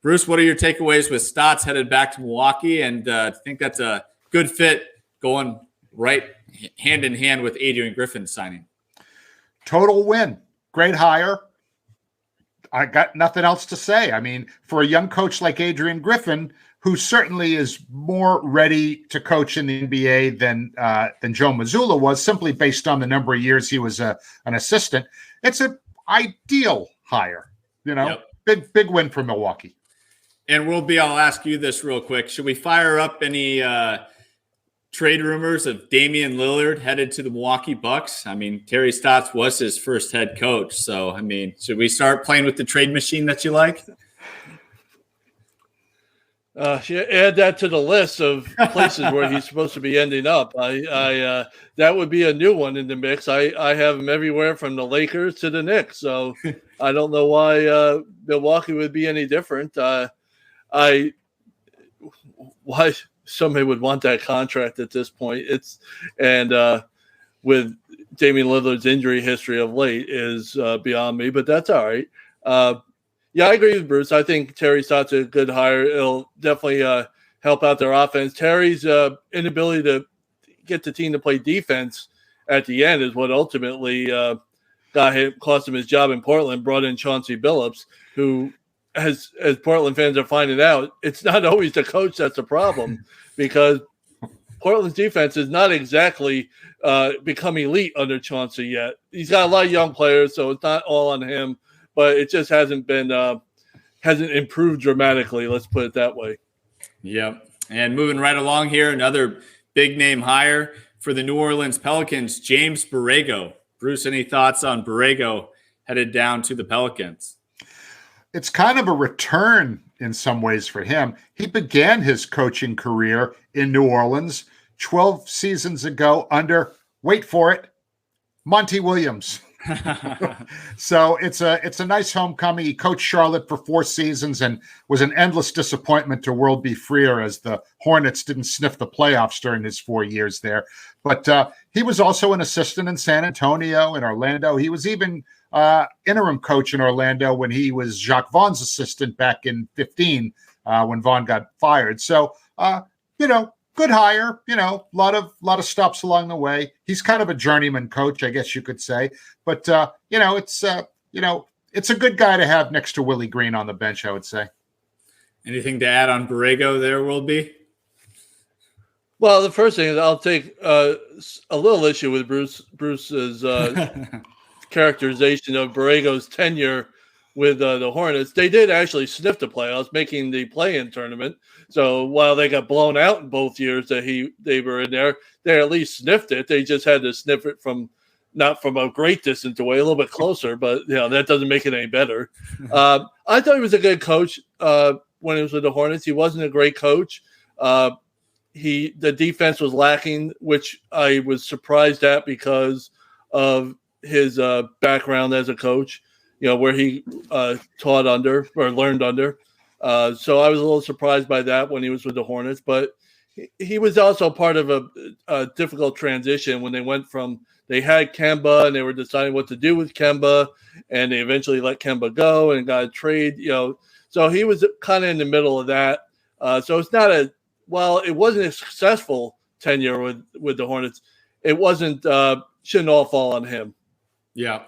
Speaker 1: Bruce, what are your takeaways with Stotts headed back to Milwaukee? And I think that's a good fit going right hand in hand with Adrian Griffin signing.
Speaker 2: Total win. Great hire. I got nothing else to say. I mean, for a young coach like Adrian Griffin, who certainly is more ready to coach in the NBA than Joe Mazzulla was, simply based on the number of years he was an assistant, it's an ideal hire. Big win for Milwaukee.
Speaker 1: And I'll ask you this real quick. Should we fire up any trade rumors of Damian Lillard headed to the Milwaukee Bucks? I mean, Terry Stotts was his first head coach. So, I mean, should we start playing with the trade machine that you like?
Speaker 3: Add that to the list of places where he's supposed to be ending up. That would be a new one in the mix. I have him everywhere from the Lakers to the Knicks. So I don't know why Milwaukee would be any different. Why somebody would want that contract at this point? With Damian Lillard's injury history of late is beyond me, but that's all right. I agree with Bruce. I think Terry Stotts is a good hire. It'll definitely help out their offense. Terry's inability to get the team to play defense at the end is what ultimately cost him his job in Portland. Brought in Chauncey Billups, who, as Portland fans are finding out, it's not always the coach that's the problem, because Portland's defense is not exactly become elite under Chauncey yet. He's got a lot of young players, so it's not all on him, but it just hasn't improved dramatically. Let's put it that way.
Speaker 1: Yep. And moving right along here, another big name hire for the New Orleans Pelicans, James Borrego. Bruce, any thoughts on Borrego headed down to the Pelicans?
Speaker 2: it's kind of a return in some ways for him. He began his coaching career in New Orleans 12 seasons ago under, wait for it, Monty Williams. So it's a nice homecoming. He coached Charlotte for 4 seasons and was an endless disappointment to World B. Freer as the Hornets didn't sniff the playoffs during his 4 years there. But he was also an assistant in San Antonio and Orlando. He was even interim coach in Orlando when he was Jacques Vaughn's assistant back in 2015 when Vaughn got fired. So, good hire, a lot of stops along the way. He's kind of a journeyman coach, I guess you could say. But, it's a good guy to have next to Willie Green on the bench, I would say.
Speaker 1: Anything to add on Borrego there, Will be?
Speaker 3: Well, the first thing is I'll take a little issue with Bruce's characterization of Borrego's tenure with the Hornets. They did actually sniff the playoffs, making the play-in tournament. So while they got blown out in both years that they were in there, they at least sniffed it. They just had to sniff it not from a great distance away, a little bit closer, but that doesn't make it any better. I thought he was a good coach when he was with the Hornets. He wasn't a great coach. The defense was lacking, which I was surprised at because of his background as a coach, where he taught under or learned under. So I was a little surprised by that when he was with the Hornets, but he was also part of a difficult transition when they had Kemba and they were deciding what to do with Kemba, and they eventually let Kemba go and got a trade, so he was kind of in the middle of that. So it's not while it wasn't a successful tenure with the Hornets, it shouldn't all fall on him.
Speaker 1: Yeah.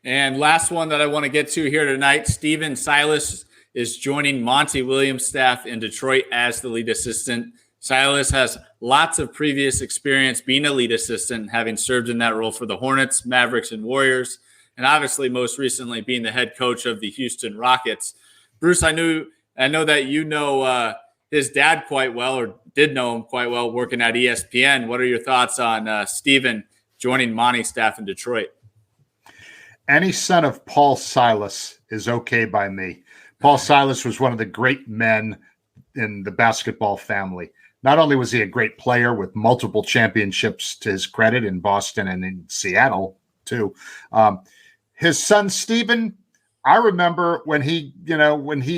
Speaker 1: And last one that I want to get to here tonight, Silas is joining Monty Williams' staff in Detroit as the lead assistant. Silas has lots of previous experience being a lead assistant, having served in that role for the Hornets, Mavericks, and Warriors, and obviously most recently being the head coach of the Houston Rockets. Bruce, I know that you know his dad quite well, or did know him quite well, working at ESPN. What are your thoughts on Steven joining Monty's staff in Detroit?
Speaker 2: Any son of Paul Silas is okay by me. Paul Silas was one of the great men in the basketball family. Not only was he a great player with multiple championships to his credit in Boston and in Seattle too. His son, Steven, I remember when he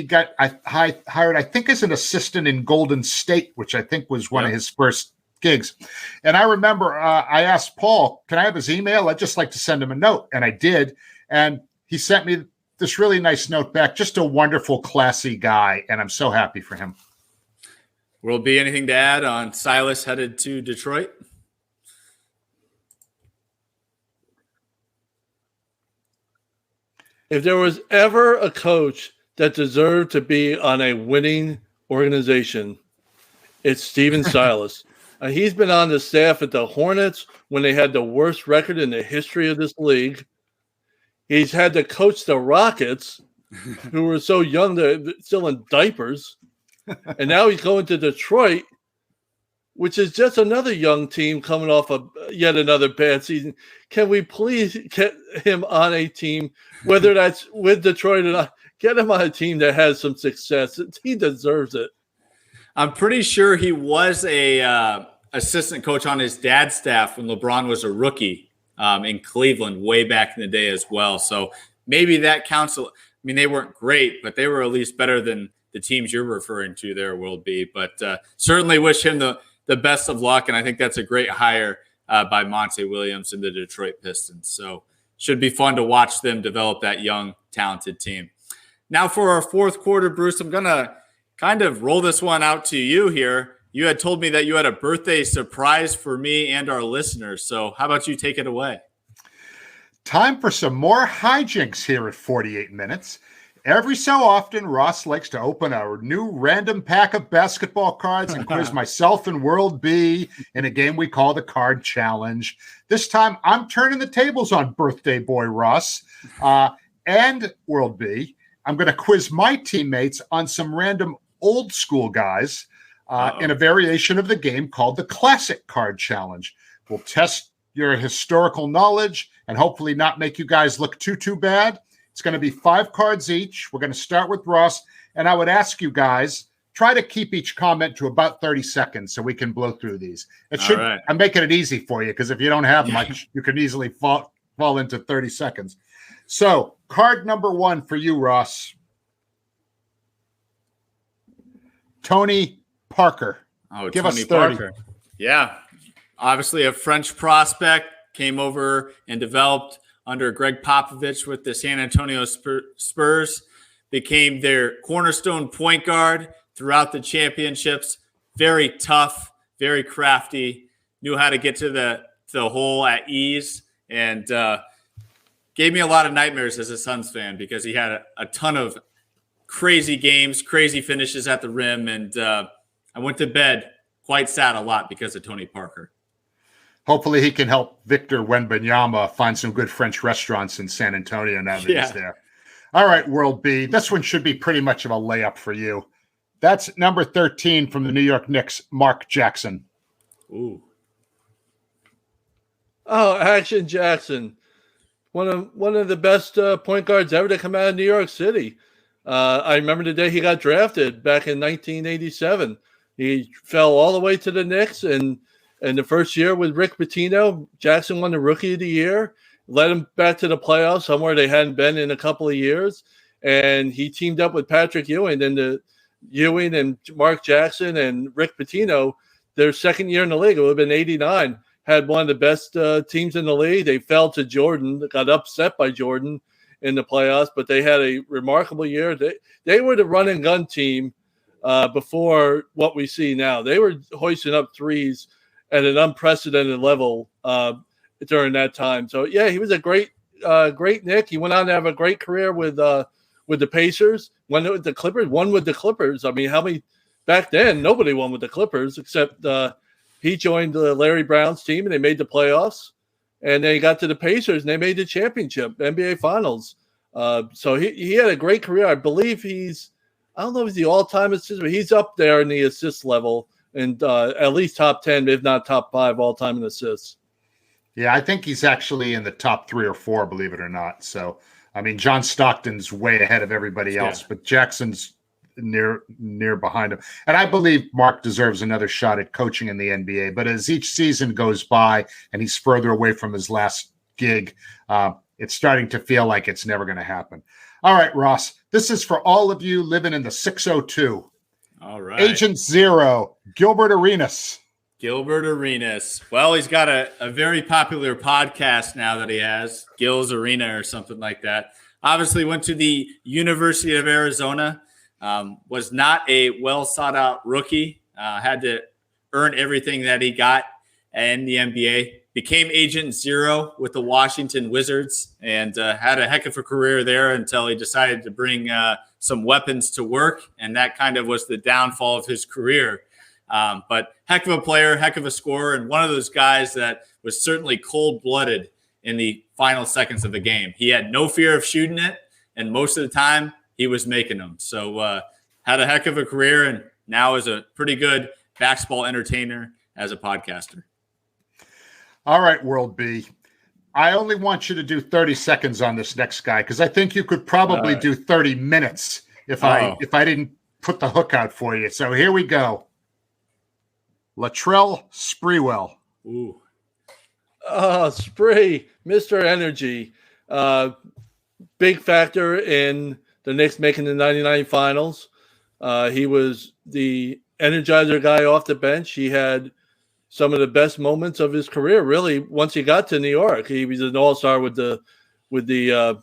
Speaker 2: got hired, I think as an assistant in Golden State, which I think was one of his first gigs. And I remember I asked Paul, can I have his email? I'd just like to send him a note. And I did. And he sent me this really nice note back. Just a wonderful, classy guy. And I'm so happy for him.
Speaker 1: Will be anything to add on Silas headed to Detroit?
Speaker 3: If there was ever a coach that deserved to be on a winning organization, it's Steven Silas. He's been on the staff at the Hornets when they had the worst record in the history of this league. He's had to coach the Rockets, who were so young, they're still in diapers. And now he's going to Detroit, which is just another young team coming off of yet another bad season. Can we please get him on a team, whether that's with Detroit or not, get him on a team that has some success. He deserves it.
Speaker 1: I'm pretty sure he was a assistant coach on his dad's staff when LeBron was a rookie in Cleveland way back in the day as well. So maybe that counts. I mean, they weren't great, but they were at least better than the teams you're referring to there, Will be. But certainly wish him the best of luck, and I think that's a great hire by Monty Williams and the Detroit Pistons. So should be fun to watch them develop that young, talented team. Now for our fourth quarter, Bruce, I'm going to kind of roll this one out to you here. You had told me that you had a birthday surprise for me and our listeners. So how about you take it away?
Speaker 2: Time for some more hijinks here at 48 Minutes. Every so often, Ross likes to open a new random pack of basketball cards and quiz myself and World B in a game we call the Card Challenge. This time, I'm turning the tables on birthday boy Ross and World B. I'm going to quiz my teammates on some random old school guys in a variation of the game called the Classic Card Challenge. We'll test your historical knowledge and hopefully not make you guys look too bad. It's It's going to be 5 cards each. We're going to start with Ross. And I would ask you guys, try to keep each comment to about 30 seconds so we can blow through these. Right. I'm making it easy for you because if you don't have much, you can easily fall into 30 seconds. So card number 1 for you, Ross. Tony Parker.
Speaker 1: Oh,
Speaker 2: give
Speaker 1: Tony
Speaker 2: us 30.
Speaker 1: Parker. Yeah. Obviously a French prospect, came over and developed under Greg Popovich with the San Antonio Spurs, became their cornerstone point guard throughout the championships. Very tough, very crafty, knew how to get to the hole at ease, and gave me a lot of nightmares as a Suns fan because he had a ton of crazy games, crazy finishes at the rim, and I went to bed quite sad a lot because of Tony Parker.
Speaker 2: Hopefully he can help Victor Wembanyama find some good French restaurants in San Antonio now that he's there. All right, World B. This one should be pretty much of a layup for you. That's number 13 from the New York Knicks, Mark Jackson.
Speaker 1: Ooh.
Speaker 3: Oh, Action Jackson. One of the best point guards ever to come out of New York City. I remember the day he got drafted back in 1987. He fell all the way to the Knicks, and the first year with Rick Pitino, Jackson won the Rookie of the Year, led him back to the playoffs, somewhere they hadn't been in a couple of years, and he teamed up with Patrick Ewing, and Ewing and Mark Jackson and Rick Pitino, their second year in the league, it would have been 89, had one of the best teams in the league. They fell to Jordan, got upset by Jordan in the playoffs, but they had a remarkable year. They were the run and gun team before what we see now. They were hoisting up threes at an unprecedented level during that time. So yeah, he was a great Knick. He went on to have a great career with the Pacers. Won with the Clippers. Won with the Clippers. I mean, how many back then? Nobody won with the Clippers except he joined Larry Brown's team and they made the playoffs. And they got to the Pacers and they made the championship, NBA Finals. So he had a great career. I believe I don't know if he's the all-time assist, but he's up there in the assist level and at least top 10, if not top 5 all-time in assists.
Speaker 2: Yeah, I think he's actually in the top 3 or 4, believe it or not. So, I mean, John Stockton's way ahead of everybody else, but Jackson's near behind him. And I believe Mark deserves another shot at coaching in the NBA. But as each season goes by and he's further away from his last gig, it's starting to feel like it's never going to happen. All right, Ross, this is for all of you living in the 602.
Speaker 1: All right.
Speaker 2: Agent Zero, Gilbert Arenas.
Speaker 1: Gilbert Arenas. Well, he's got a very popular podcast now that he has, Gil's Arena or something like that. Obviously went to the University of Arizona, was not a well-sought-out rookie, had to earn everything that he got in the NBA, became Agent Zero with the Washington Wizards, and had a heck of a career there until he decided to bring some weapons to work, and that kind of was the downfall of his career. But heck of a player, heck of a scorer, and one of those guys that was certainly cold-blooded in the final seconds of the game. He had no fear of shooting it, and most of the time he was making them. So had a heck of a career, and now is a pretty good basketball entertainer as a podcaster.
Speaker 2: All right, World B. I only want you to do 30 seconds on this next guy because I think you could probably do 30 minutes if I didn't put the hook out for you. So here we go. Latrell Sprewell.
Speaker 1: Ooh.
Speaker 3: Spree, Mr. Energy. Big factor in the Knicks making the 99 finals. He was the energizer guy off the bench. He had some of the best moments of his career, really, once he got to New York. He was an all-star with the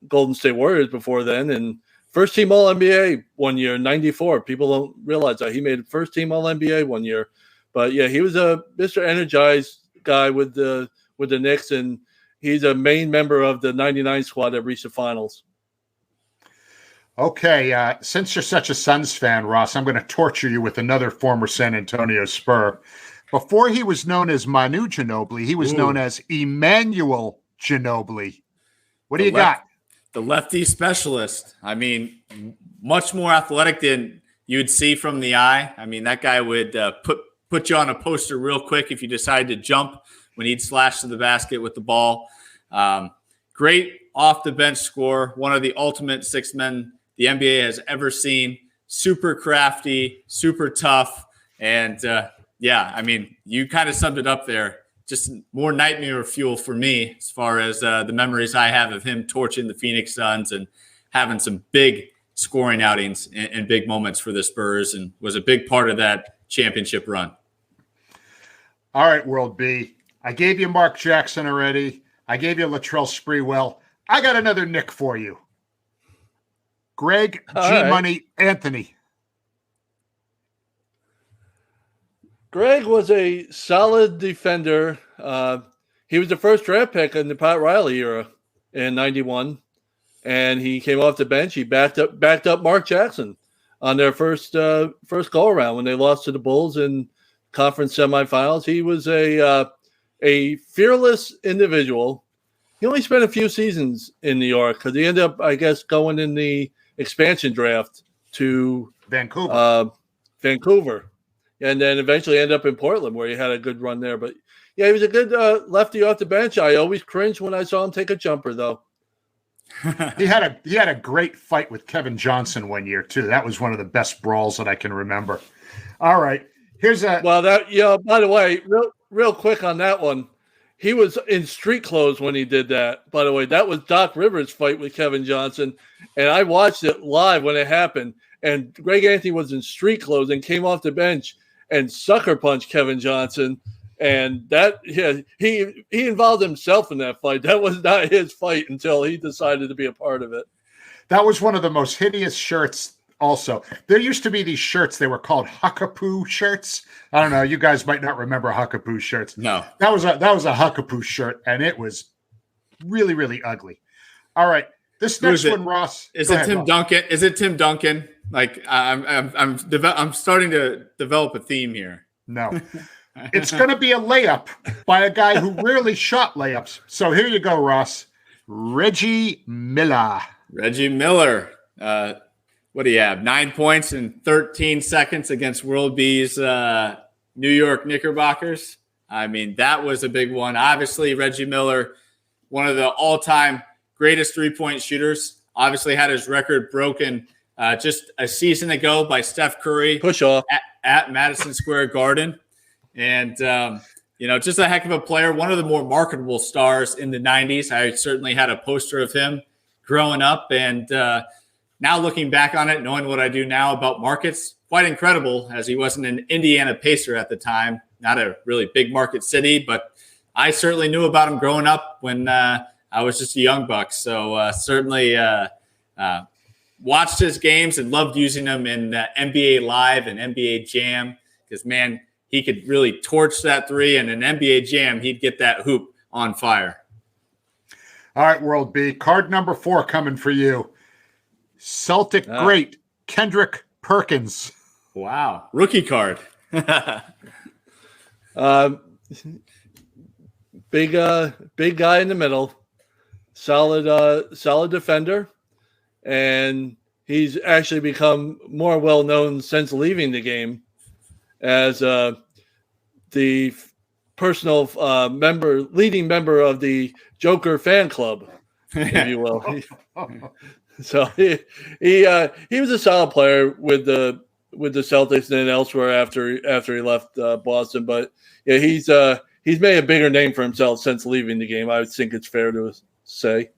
Speaker 3: Golden State Warriors before then, and first team All-NBA one year, 94. People don't realize that. He made first team All-NBA one year. But yeah, he was a Mr. Energized guy with the Knicks, and he's a main member of the 99 squad that reached the finals.
Speaker 2: Okay, since you're such a Suns fan, Ross, I'm going to torture you with another former San Antonio Spur. Before he was known as Manu Ginobili, he was known as Emmanuel Ginobili. What do you got?
Speaker 1: The lefty specialist. I mean, much more athletic than you'd see from the eye. I mean, that guy would put you on a poster real quick if you decided to jump when he'd slash to the basket with the ball. great off the bench scorer, one of the ultimate six men the NBA has ever seen. Super crafty, super tough. And I mean, you kind of summed it up there. Just more nightmare fuel for me as far as the memories I have of him torching the Phoenix Suns and having some big scoring outings and big moments for the Spurs, and was a big part of that championship run.
Speaker 2: All right, World B. I gave you Mark Jackson already. I gave you Latrell Sprewell. I got another Nick for you. Greg G-Money Anthony.
Speaker 3: Greg was a solid defender. He was the first draft pick in the Pat Riley era in '91, and he came off the bench. He backed up Mark Jackson on their first go around when they lost to the Bulls in conference semifinals. He was a fearless individual. He only spent a few seasons in New York because he ended up, I guess, going in the expansion draft to Vancouver. And then eventually ended up in Portland, where he had a good run there. But yeah, he was a good lefty off the bench. I always cringed when I saw him take a jumper, though.
Speaker 2: He had a great fight with Kevin Johnson one year too. That was one of the best brawls that I can remember. All right, by the way, real quick on that one, he was in street clothes when he did that. By the way, that was Doc Rivers' fight with Kevin Johnson, and I watched it live when it happened. And Greg Anthony was in street clothes and came off the bench and sucker punched Kevin Johnson, and he involved himself in that fight. That was not his fight until he decided to be a part of it. That was one of the most hideous shirts. Also, there used to be these shirts. They were called Huckapoo shirts. I don't know. You guys might not remember Huckapoo shirts.
Speaker 1: No,
Speaker 2: that was a Huckapoo shirt, and it was really, really ugly. All right, this next one, Ross.
Speaker 1: Is it Tim Duncan? Is it Tim Duncan? Like I'm starting to develop a theme here.
Speaker 2: No, it's going to be a layup by a guy who rarely shot layups. So here you go, Ross. Reggie Miller.
Speaker 1: Reggie Miller. What do you have? 9 points in 13 seconds against World B's New York Knickerbockers. I mean, that was a big one. Obviously, Reggie Miller, one of the all-time greatest three-point shooters, obviously had his record broken just a season ago by Steph Curry at Madison Square Garden. And, just a heck of a player, one of the more marketable stars in the 90s. I certainly had a poster of him growing up. And now looking back on it, knowing what I do now about markets, quite incredible, as he wasn't an Indiana Pacer at the time, not a really big market city. But I certainly knew about him growing up when I was just a young buck. So certainly watched his games and loved using them in NBA Live and NBA Jam because, man, he could really torch that three. And in NBA Jam, he'd get that hoop on fire.
Speaker 2: All right, World B. Card number 4 coming for you. Celtic great Kendrick Perkins.
Speaker 1: Wow. Rookie card.
Speaker 3: Big guy in the middle. Solid defender. And he's actually become more well-known since leaving the game as the personal leading member of the Joker fan club, if you will. So he was a solid player with the Celtics and then elsewhere after he left Boston. But yeah, he's made a bigger name for himself since leaving the game. I would think it's fair to say.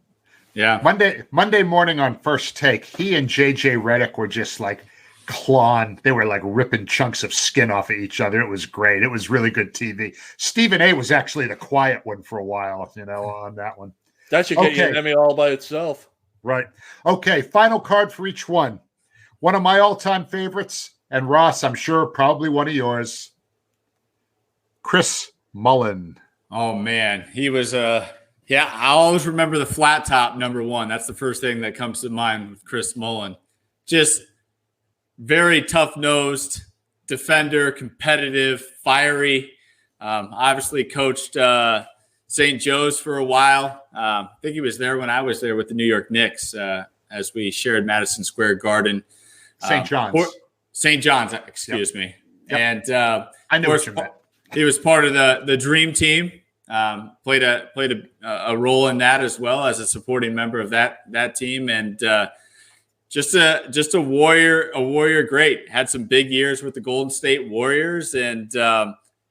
Speaker 1: Yeah.
Speaker 2: Monday morning on First Take, he and JJ Redick were just like clawing. They were like ripping chunks of skin off of each other. It was great. It was really good TV. Stephen A was actually the quiet one for a while, on that one.
Speaker 3: That should get you an Emmy all by itself.
Speaker 2: Right. Okay, final card for each one. One of my all-time favorites, and Ross, I'm sure probably one of yours, Chris Mullin.
Speaker 1: Oh, man. He was I always remember the flat top number 1. That's the first thing that comes to mind with Chris Mullin. Just very tough-nosed defender, competitive, fiery. Obviously coached St. Joe's for a while. I think he was there when I was there with the New York Knicks as we shared Madison Square Garden.
Speaker 2: St. John's,
Speaker 1: excuse me.
Speaker 2: Yep.
Speaker 1: And
Speaker 2: I know what you meant.
Speaker 1: He was part of the Dream Team Played a role in that as well as a supporting member of that team, and just a warrior great. Had some big years with the Golden State Warriors, and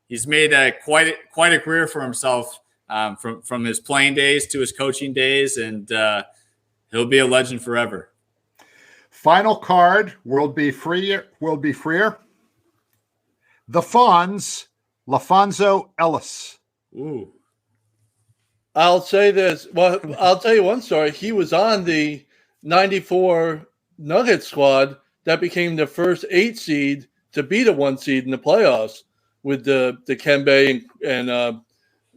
Speaker 1: he's made quite a career for himself from his playing days to his coaching days, and he'll be a legend forever.
Speaker 2: Final card, world be freer. The Fonz, LaFonso Ellis.
Speaker 1: Ooh.
Speaker 3: I'll say this. Well, I'll tell you one story. He was on the 94 Nuggets squad that became the first 8 seed to beat a 1 seed in the playoffs with the Kembe and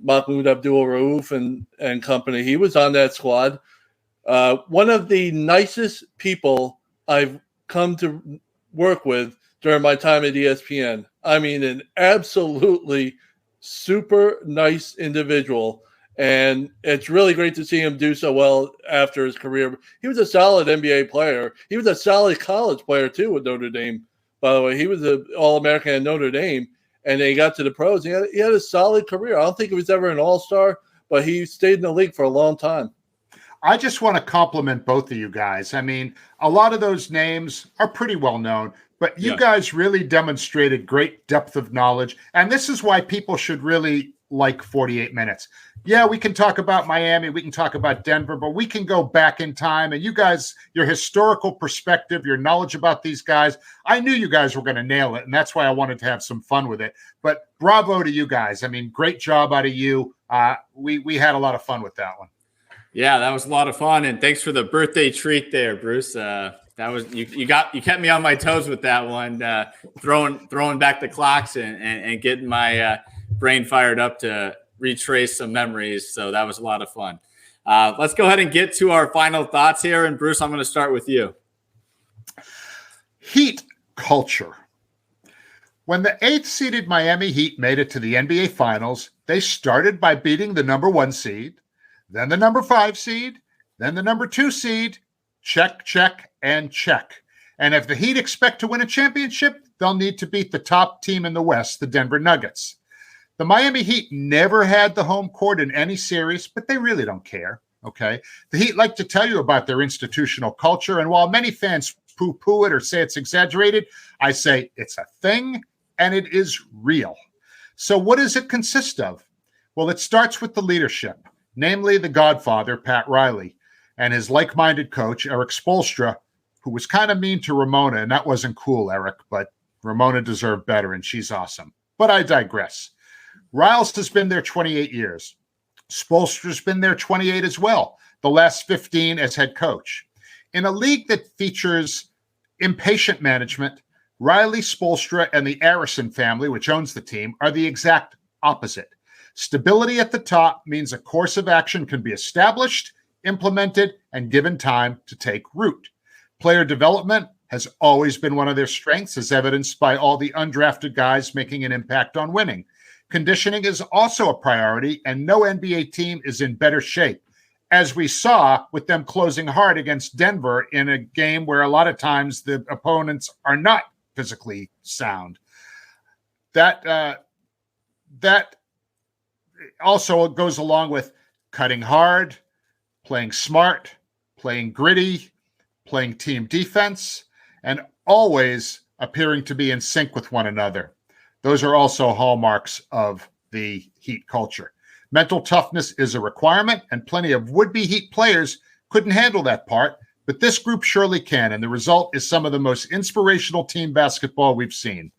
Speaker 3: Mahmoud Abdul-Rauf and company. He was on that squad. One of the nicest people I've come to work with during my time at ESPN. I mean, an absolutely super nice individual. And it's really great to see him do so well after his career. He was a solid NBA player. He was a solid college player, too, with Notre Dame. By the way, he was an All-American at Notre Dame, and then he got to the pros. He had a solid career. I don't think he was ever an all-star, but he stayed in the league for a long time.
Speaker 2: I just want to compliment both of you guys. I mean, a lot of those names are pretty well known, but you guys really demonstrated great depth of knowledge. And this is why people should really like 48 minutes. Yeah, we can talk about Miami, we can talk about Denver, but we can go back in time. And you guys, your historical perspective, your knowledge about these guys, I knew you guys were going to nail it. And that's why I wanted to have some fun with it. But bravo to you guys. I mean, great job out of you. We had a lot of fun with that one.
Speaker 1: Yeah, that was a lot of fun. And thanks for the birthday treat there, Bruce. That was you kept me on my toes with that one, throwing back the clocks and getting my brain fired up to retrace some memories. So that was a lot of fun. Let's go ahead and get to our final thoughts here. And Bruce, I'm going to start with you.
Speaker 2: Heat culture. When the 8th seeded Miami Heat made it to the NBA Finals, they started by beating the number 1 seed, then the number 5 seed, then the number 2 seed. Check, check, and check. And if the Heat expect to win a championship, they'll need to beat the top team in the West, the Denver Nuggets. The Miami Heat never had the home court in any series, but they really don't care, okay? The Heat like to tell you about their institutional culture, and while many fans poo-poo it or say it's exaggerated, I say it's a thing, and it is real. So what does it consist of? Well, it starts with the leadership, namely the godfather, Pat Riley, and his like-minded coach, Erik Spoelstra, who was kind of mean to Ramona, and that wasn't cool, Erik, but Ramona deserved better, and she's awesome. But I digress. Riles has been there 28 years. Spoelstra's been there 28 as well, the last 15 as head coach. In a league that features impatient management, Riley, Spoelstra, and the Arison family, which owns the team, are the exact opposite. Stability at the top means a course of action can be established, implemented, and given time to take root. Player development has always been one of their strengths, as evidenced by all the undrafted guys making an impact on winning. Conditioning is also a priority, and no NBA team is in better shape, as we saw with them closing hard against Denver in a game where a lot of times the opponents are not physically sound. That also goes along with cutting hard, playing smart, playing gritty, playing team defense, and always appearing to be in sync with one another. Those are also hallmarks of the Heat culture. Mental toughness is a requirement, and plenty of would-be Heat players couldn't handle that part, but this group surely can, and the result is some of the most inspirational team basketball we've seen.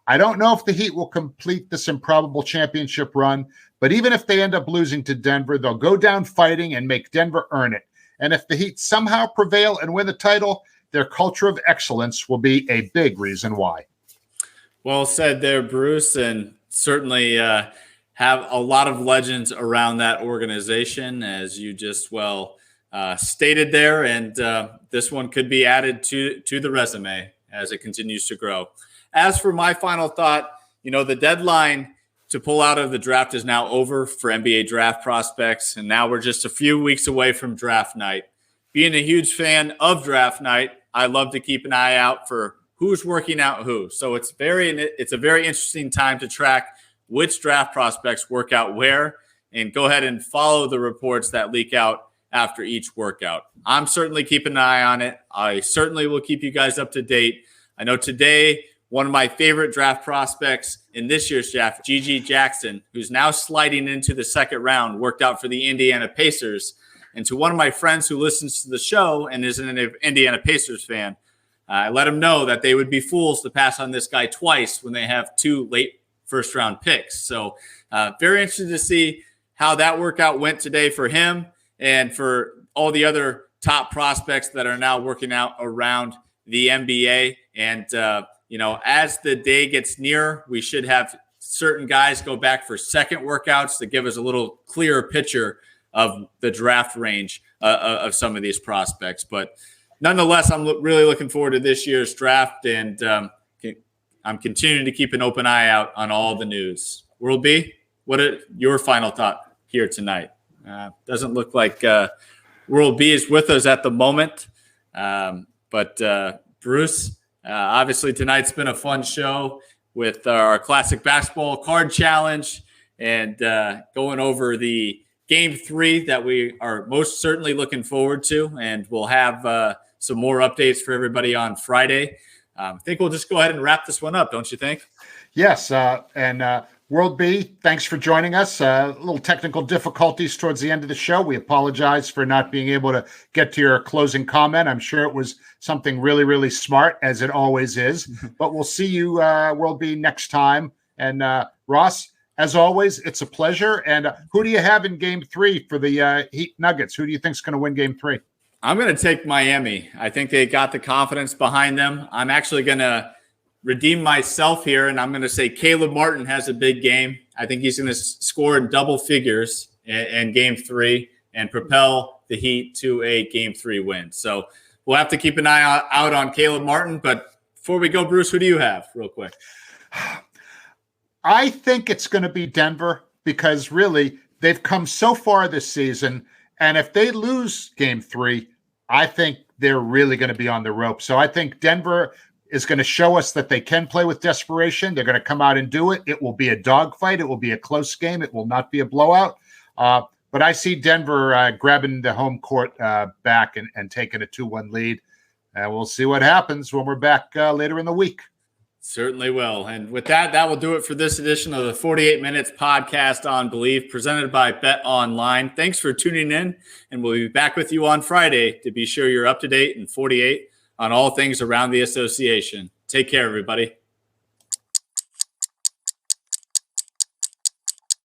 Speaker 2: I don't know if the Heat will complete this improbable championship run, but even if they end up losing to Denver, they'll go down fighting and make Denver earn it. And if the Heat somehow prevail and win the title, their culture of excellence will be a big reason why.
Speaker 1: Well said there, Bruce, and certainly have a lot of legends around that organization, as you just stated there, and this one could be added to the resume as it continues to grow. As for my final thought, the deadline to pull out of the draft is now over for NBA draft prospects, and now we're just a few weeks away from draft night. Being a huge fan of draft night, I love to keep an eye out for who's working out who. So it's a very interesting time to track which draft prospects work out where. and go ahead and follow the reports that leak out after each workout. I'm certainly keeping an eye on it. I certainly will keep you guys up to date. I know today, one of my favorite draft prospects in this year's draft, Gigi Jackson, who's now sliding into the second round, worked out for the Indiana Pacers. And to one of my friends who listens to the show and is an Indiana Pacers fan, I let him know that they would be fools to pass on this guy twice when they have 2 late first-round picks. So very interested to see how that workout went today for him and for all the other top prospects that are now working out around the NBA. And, as the day gets nearer, we should have certain guys go back for second workouts to give us a little clearer picture of the draft range of some of these prospects. But nonetheless, I'm really looking forward to this year's draft, and I'm continuing to keep an open eye out on all the news. World B, what are your final thought here tonight? Doesn't look like World B is with us at the moment. But Bruce, obviously tonight's been a fun show with our classic basketball card challenge and going over the Game 3 that we are most certainly looking forward to. And we'll have some more updates for everybody on Friday. I think we'll just go ahead and wrap this one up, don't you think?
Speaker 2: Yes. And World B, thanks for joining us. A little technical difficulties towards the end of the show. We apologize for not being able to get to your closing comment. I'm sure it was something really, really smart, as it always is. But we'll see you, World B, next time. And Ross, as always, it's a pleasure. And who do you have in Game 3 for the Heat Nuggets? Who do you think is going to win Game 3?
Speaker 1: I'm going to take Miami. I think they got the confidence behind them. I'm actually going to redeem myself here, and I'm going to say Caleb Martin has a big game. I think he's going to score in double figures in Game 3 and propel the Heat to a Game 3 win. So we'll have to keep an eye out on Caleb Martin. But before we go, Bruce, who do you have real quick?
Speaker 2: I think it's going to be Denver because really they've come so far this season. And if they lose Game 3, I think they're really going to be on the rope. So I think Denver is going to show us that they can play with desperation. They're going to come out and do it. It will be a dogfight. It will be a close game. It will not be a blowout. But I see Denver grabbing the home court back and taking a 2-1 lead. And we'll see what happens when we're back later in the week.
Speaker 1: Certainly will. And with that, that will do it for this edition of the 48 Minutes Podcast on Believe, presented by Bet Online. Thanks for tuning in, and we'll be back with you on Friday to be sure you're up to date in 48 on all things around the association. Take care, everybody.